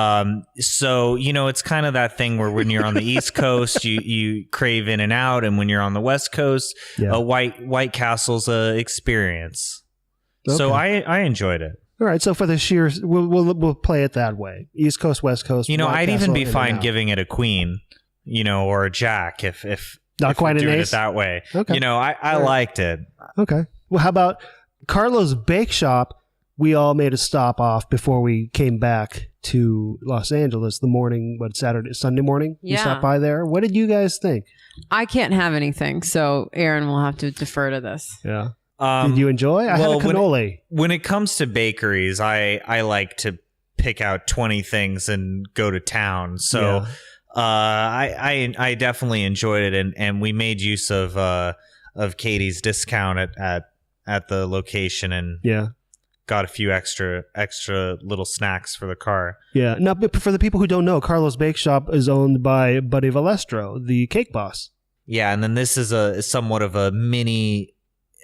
So, it's kind of that thing where when you're on the East Coast, you crave In-N-Out, and when you're on the West Coast, White Castle's a experience. So Okay. I enjoyed it. All right, so for the sheer, we'll play it that way. East Coast, West Coast. You know, White I'd even Castle, be in and fine out. giving it a queen, or a jack if Not if quite we're an doing ace? it that way. Okay. I liked it. Okay. Well, how about Carlo's Bake Shop? We all made a stop off before we came back to Los Angeles the morning, Sunday morning? You Yeah. stopped by there. What did you guys think? I can't have anything, so Aaron will have to defer to this. Yeah. Did you enjoy? I had a cannoli. When it comes to bakeries, I like to pick out 20 things and go to town. So I definitely enjoyed it, and we made use of Katie's discount at the location, and got a few extra little snacks for the car. Yeah. Now, but for the people who don't know, Carlo's Bake Shop is owned by Buddy Valestro, the cake boss. Yeah, and then this is somewhat of a mini.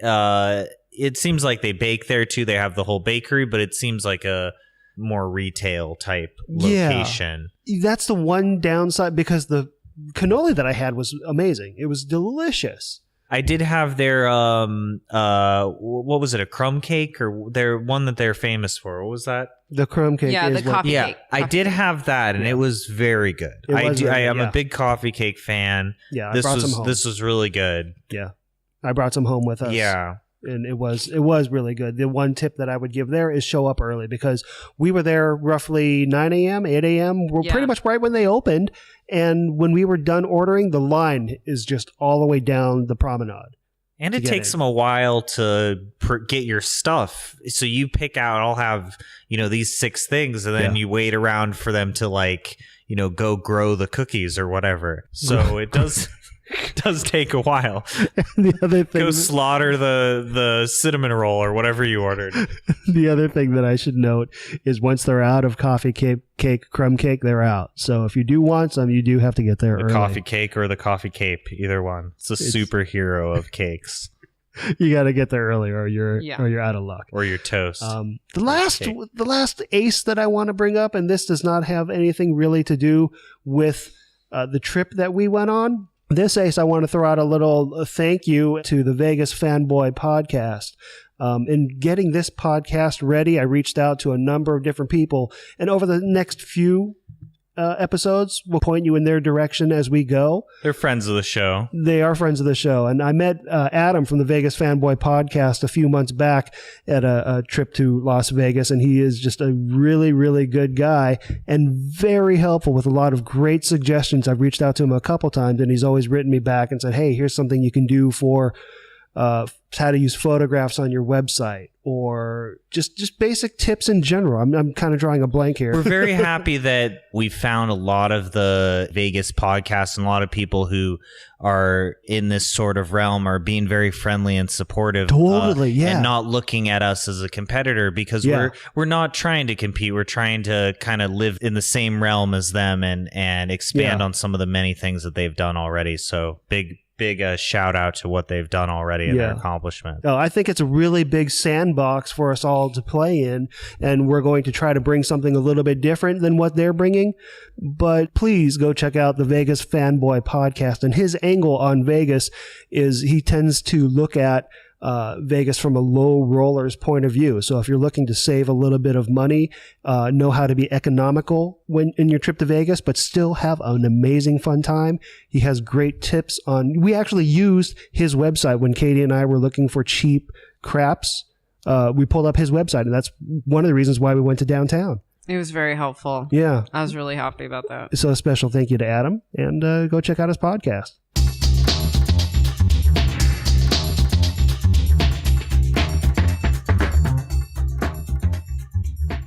It seems like they bake there too. They have the whole bakery, but it seems like a more retail type location. Yeah. That's the one downside, because the cannoli that I had was amazing. It was delicious. I did have their what was it, a crumb cake, or their one that they're famous for? What was that? The crumb cake. Yeah, is the what- coffee Yeah, cake. I did have that, and it was very good. It was very I'm good, a big coffee cake fan. Yeah, I This brought some was home. this was really good. Yeah, I brought some home with us. Yeah. And it was really good. The one tip that I would give there is show up early, because we were there roughly 9 a.m., 8 a.m. We're pretty much right when they opened. And when we were done ordering, the line is just all the way down the promenade. And to it get takes in. them a while to get your stuff. So you pick out, I'll have, these 6 things, and then you wait around for them to go grow the cookies or whatever. So it does take a while. The other thing, Go slaughter the cinnamon roll or whatever you ordered. the other thing that I should note is once they're out of coffee cake, crumb cake, they're out. So if you do want some, you do have to get there The early. coffee cake or the coffee cape, either one. It's a superhero of cakes. You got to get there early, or you're out of luck. Or your toast. The last ace that I want to bring up, and this does not have anything really to do with the trip that we went on. This ace, I want to throw out a little thank you to the Vegas Fanboy podcast. In getting this podcast ready, I reached out to a number of different people, and over the next few episodes, we'll point you in their direction as we go. They're friends of the show. They are friends of the show. And I met Adam from the Vegas Fanboy podcast a few months back at a trip to Las Vegas, and he is just a really, really good guy and very helpful with a lot of great suggestions. I've reached out to him a couple times, and he's always written me back and said, hey, here's something you can do for how to use photographs on your website, or just basic tips in general. I'm kind of drawing a blank here. We're very happy that we found a lot of the Vegas podcasts, and a lot of people who are in this sort of realm are being very friendly and supportive. Totally, yeah. And not looking at us as a competitor, because we're not trying to compete. We're trying to kind of live in the same realm as them and expand on some of the many things that they've done already. So big shout out to what they've done already and their accomplishment. Oh, I think it's a really big sandbox for us all to play in, and we're going to try to bring something a little bit different than what they're bringing. But please go check out the Vegas Fanboy podcast, and his angle on Vegas is he tends to look at Vegas from a low roller's point of view. So if you're looking to save a little bit of money, know how to be economical when in your trip to Vegas, but still have an amazing fun time, he has great tips on. We actually used his website when Katie and I were looking for cheap craps. We pulled up his website, and that's one of the reasons why we went to downtown. It was very helpful. Yeah. I was really happy about that. So a special thank you to Adam, and go check out his podcast.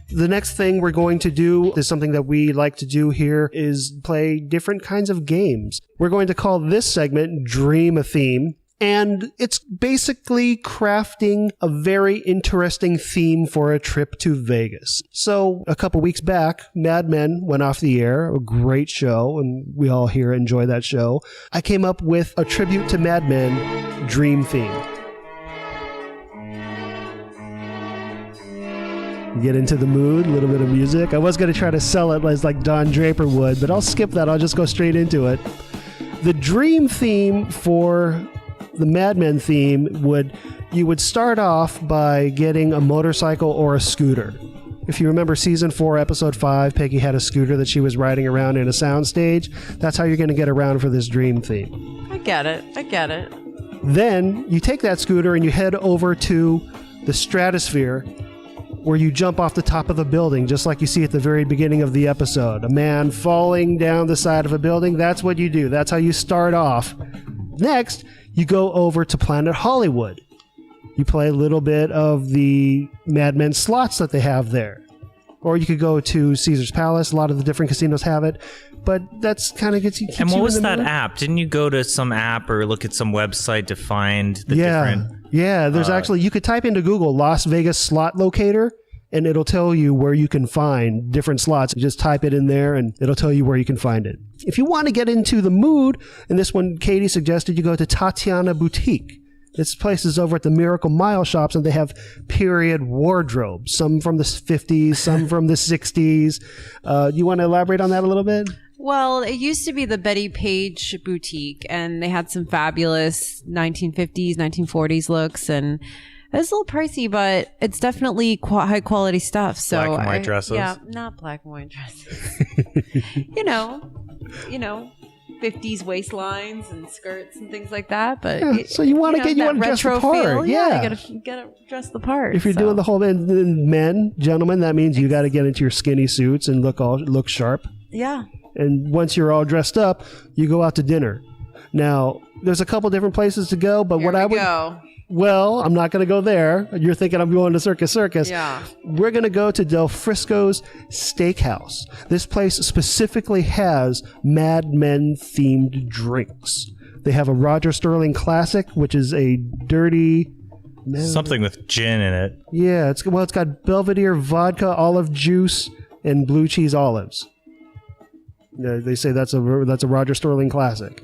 The next thing we're going to do is something that we like to do here, is play different kinds of games. We're going to call this segment Dream a Theme, and it's basically crafting a very interesting theme for a trip to Vegas. So a couple weeks back, Mad Men went off the air, a great show, and we all here enjoy that show. I came up with a tribute to Mad Men dream theme. Get into the mood, a little bit of music. I was going to try to sell it as like Don Draper would, but I'll skip that. I'll just go straight into it. The dream theme for the Mad Men theme you would start off by getting a motorcycle or a scooter. If you remember season 4, episode 5, Peggy had a scooter that she was riding around in a soundstage. That's how you're going to get around for this dream theme. I get it. Then you take that scooter and you head over to the stratosphere, where you jump off the top of a building, just like you see at the very beginning of the episode. A man falling down the side of a building. That's what you do. That's how you start off. Next, you go over to Planet Hollywood. You play a little bit of the Mad Men slots that they have there. Or you could go to Caesar's Palace. A lot of the different casinos have it. But that's kind of gets you. And what was that app? Didn't you go to some app or look at some website to find the different... Yeah, there's actually, you could type into Google Las Vegas slot locator, and it'll tell you where you can find different slots. You just type it in there, and it'll tell you where you can find it. If you want to get into the mood, and this one Katie suggested, you go to Tatiana Boutique. This place is over at the Miracle Mile shops, and they have period wardrobes, some from the 50s, some from the 60s. You want to elaborate on that a little bit? Well, it used to be the Betty Page boutique, and they had some fabulous 1950s, 1940s looks, and it was a little pricey, but it's definitely high quality stuff. So black and white dresses? Yeah, not black and white dresses. you know, 50s waistlines and skirts and things like that. But yeah, so you want to get you want to dress the part. Feel, yeah, you gotta dress the part. If you're doing the whole men, gentlemen, that means you got to get into your skinny suits and look sharp. Yeah. And once you're all dressed up, you go out to dinner. Now, there's a couple different places to go, but go. Well, I'm not going to go there. You're thinking I'm going to Circus. Yeah. We're going to go to Del Frisco's Steakhouse. This place specifically has Mad Men themed drinks. They have a Roger Sterling Classic, which is a dirty... something with gin in it. Yeah, it's got Belvedere vodka, olive juice, and blue cheese olives. They say that's a Roger Sterling Classic.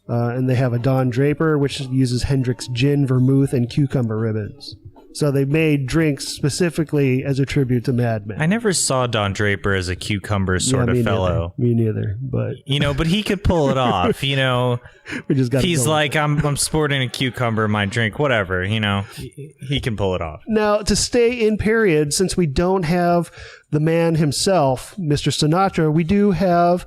And they have a Don Draper, which uses Hendrick's gin, vermouth, and cucumber ribbons. So they made drinks specifically as a tribute to Mad Men. I never saw Don Draper as a cucumber sort of fellow. Me neither. But but he could pull it off. we just got. He's like, I'm sporting a cucumber in my drink, whatever. He can pull it off. Now, to stay in period, since we don't have the man himself, Mr. Sinatra, we do have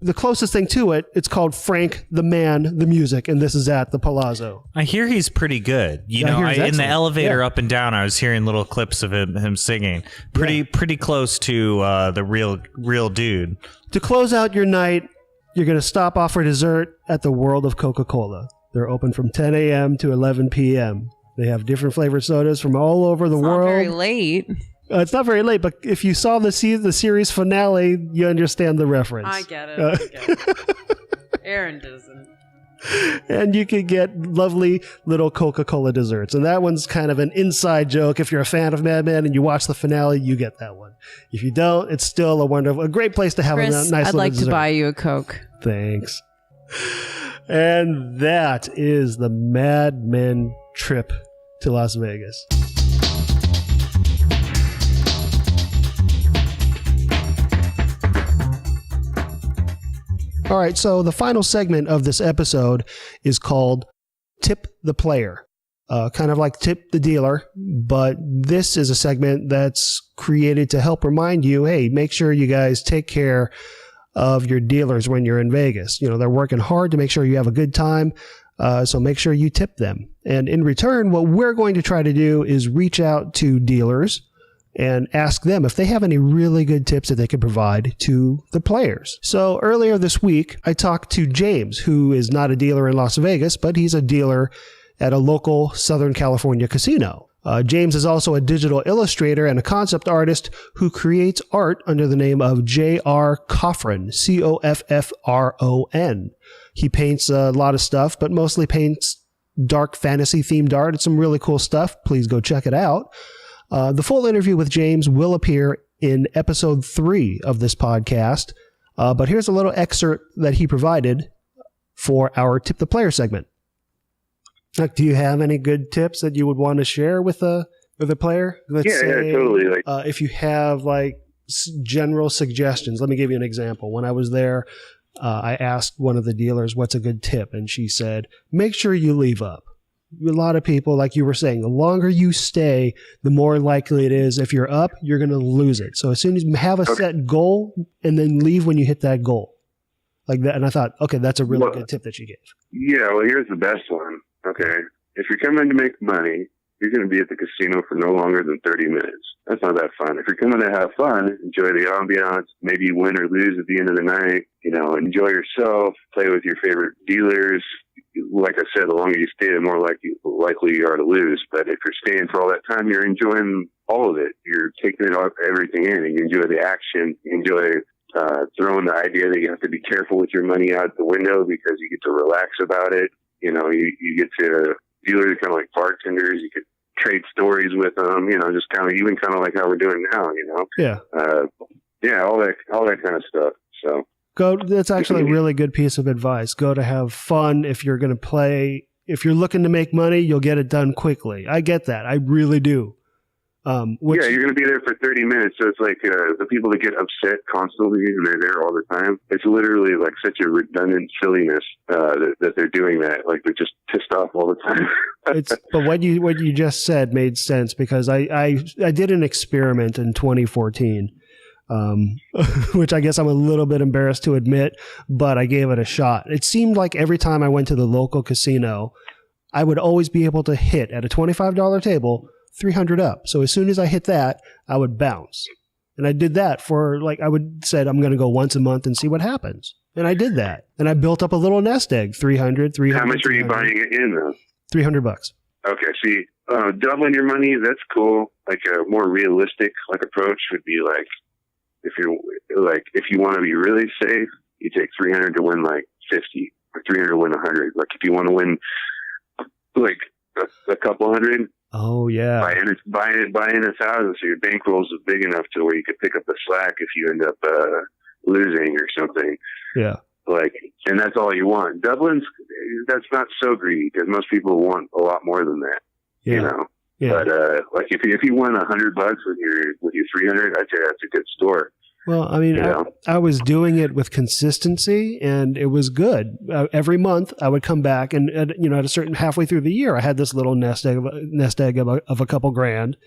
the closest thing to it. It's called Frank the Man, the Music, and this is at the Palazzo. I hear he's pretty good. In the elevator up and down, I was hearing little clips of him singing. Pretty close to the real dude. To close out your night, you're going to stop off for dessert at the World of Coca-Cola. They're open from 10 a.m. to 11 p.m. They have different flavored sodas from all over the world. Not very late. It's not very late, but if you saw the series finale, you understand the reference. I get it. Aaron doesn't. And you can get lovely little Coca-Cola desserts. And that one's kind of an inside joke. If you're a fan of Mad Men and you watch the finale, you get that one. If you don't, it's still a great place to have Chris, a nice I'd like to buy you a Coke. Thanks. And that is the Mad Men trip to Las Vegas. All right, so the final segment of this episode is called Tip the Player. Kind of like Tip the Dealer, but this is a segment that's created to help remind you, hey, make sure you guys take care of your dealers when you're in Vegas. They're working hard to make sure you have a good time, so make sure you tip them. And in return, what we're going to try to do is reach out to dealers and ask them if they have any really good tips that they could provide to the players. So earlier this week, I talked to James, who is not a dealer in Las Vegas, but he's a dealer at a local Southern California casino. James is also a digital illustrator and a concept artist who creates art under the name of J.R. Coffron, Coffron. He paints a lot of stuff, but mostly paints dark fantasy themed art. It's some really cool stuff. Please go check it out. The full interview with James will appear in episode 3 of this podcast, but here's a little excerpt that he provided for our Tip the Player segment. Do you have any good tips that you would want to share with a player? Let's say, totally. If you have general suggestions, let me give you an example. When I was there, I asked one of the dealers, what's a good tip? And she said, make sure you leave up. a lot of people, like you were saying, the longer you stay, the more likely it is if you're up, you're going to lose it. So as soon as you have a set goal and then leave when you hit that goal. Like that. And I thought, okay, that's a really good tip that you gave. Yeah, well, here's the best one. Okay. If you're coming to make money, you're going to be at the casino for no longer than 30 minutes. That's not that fun. If you're coming to have fun, enjoy the ambiance, maybe you win or lose at the end of the night, enjoy yourself, play with your favorite dealers. Like I said, the longer you stay, the more likely you are to lose. But if you're staying for all that time, you're enjoying all of it. You're taking everything in. You enjoy the action. You enjoy throwing the idea that you have to be careful with your money out the window because you get to relax about it. You get to, dealers are kind of like bartenders. You could trade stories with them, just kind of like how we're doing now, Yeah. All that kind of stuff. So that's actually a really good piece of advice. Go to have fun. If you're going to play, if you're looking to make money, you'll get it done quickly. I get that. I really do. You're going to be there for 30 minutes. So it's like the people that get upset constantly and they're there all the time. It's literally like such a redundant silliness that they're doing that. Like they're just pissed off all the time. But what you just said made sense because I did an experiment in 2014, which I guess I'm a little bit embarrassed to admit, but I gave it a shot. It seemed like every time I went to the local casino, I would always be able to hit at a $25 table 300 up. So as soon as I hit that, I would bounce. And I did that for I said, I'm going to go once a month and see what happens. And I did that. And I built up a little nest egg, 300. How much were you buying it in though? $300. Okay. See, doubling your money, that's cool. Like a more realistic approach would be like, if you want to be really safe, you take 300 to win 50 or 300 to win 100. Like if you want to win a couple hundred, oh yeah, buy in 1,000, so your bankroll is big enough to where you could pick up the slack if you end up losing or something. Yeah, and that's all you want. Dublin's that's not so greedy because most people want a lot more than that. Yeah. Yeah. But if you won $100 with your 300, I'd say that's a good store. Well, I mean, I was doing it with consistency, and it was good. Every month, I would come back, and at a certain halfway through the year, I had this little nest egg of a couple grand,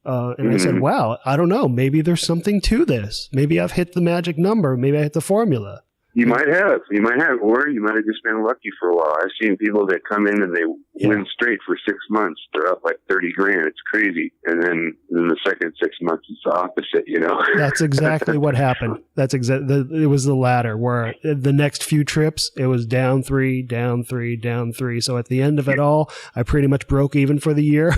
and I said, "Wow, I don't know. Maybe there's something to this. Maybe I've hit the magic number. Maybe I hit the formula." You might have, or you might have just been lucky for a while. I've seen people that come in and they win straight for 6 months. They're up like 30 grand. It's crazy. And then in the second 6 months, it's the opposite, That's exactly what happened. It was the latter where the next few trips, it was down 3, down 3, down 3. So at the end of it all, I pretty much broke even for the year.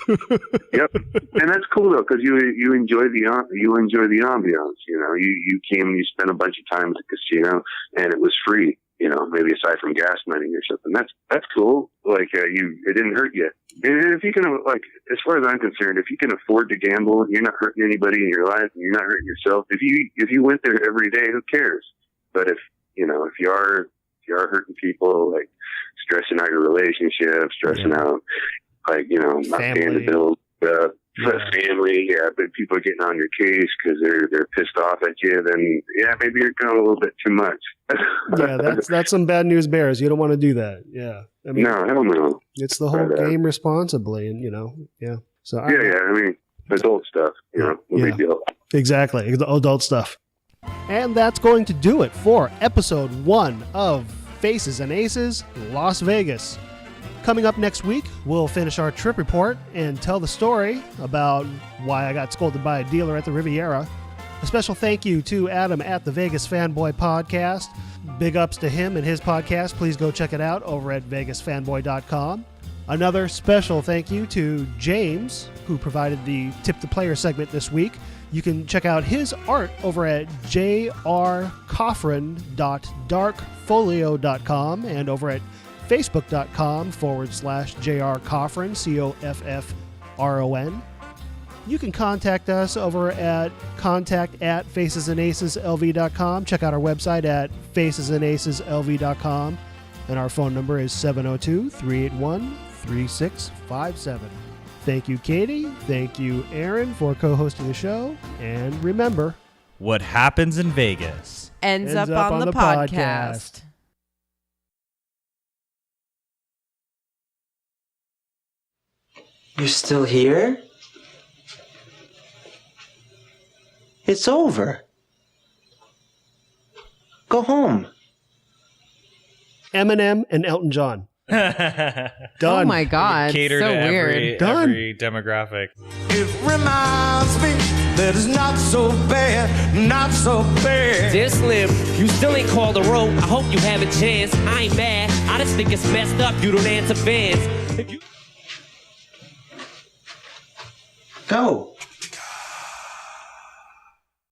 Yep. And that's cool though, because you enjoy the ambiance, you came and you spent a bunch of time at the casino and it was free, maybe aside from gas money or something. That's cool. It didn't hurt you. And if you can, as far as I'm concerned, if you can afford to gamble, you're not hurting anybody in your life and you're not hurting yourself. If you went there every day, who cares? But if you are hurting people, stressing out your relationship, stressing out, not paying the bills, family, but people are getting on your case because they're pissed off at you, then maybe you're going a little bit too much. Yeah, that's some bad news bears. You don't want to do that. Yeah. I mean, no, I don't know. It's the whole game responsibly, and yeah. So I mean, adult stuff, no big deal. Exactly, adult stuff. And that's going to do it for episode 1 of Faces and Aces, Las Vegas. Coming up next week, we'll finish our trip report and tell the story about why I got scolded by a dealer at the Riviera. A special thank you to Adam at the Vegas Fanboy podcast. Big ups to him and his podcast. Please go check it out over at vegasfanboy.com. Another special thank you to James, who provided the Tip the Player segment this week. You can check out his art over at jrcoffrin.darkfolio.com and over at facebook.com/JR Coffrin, COFFRON. You can contact us over at contact@facesandaceslv.com. Check out our website at facesandaceslv.com. And our phone number is 702-381-3657. Thank you, Katie. Thank you, Aaron, for co-hosting the show. And remember, what happens in Vegas ends up on the podcast. You're still here? It's over. Go home. Eminem and Elton John. Done. Oh my God. Cater so to weird. every demographic. It reminds me that it's not so bad, not so bad. Dear Slim, you still ain't called a rope. I hope you have a chance. I ain't mad. I just think it's messed up. You don't answer fans. Go.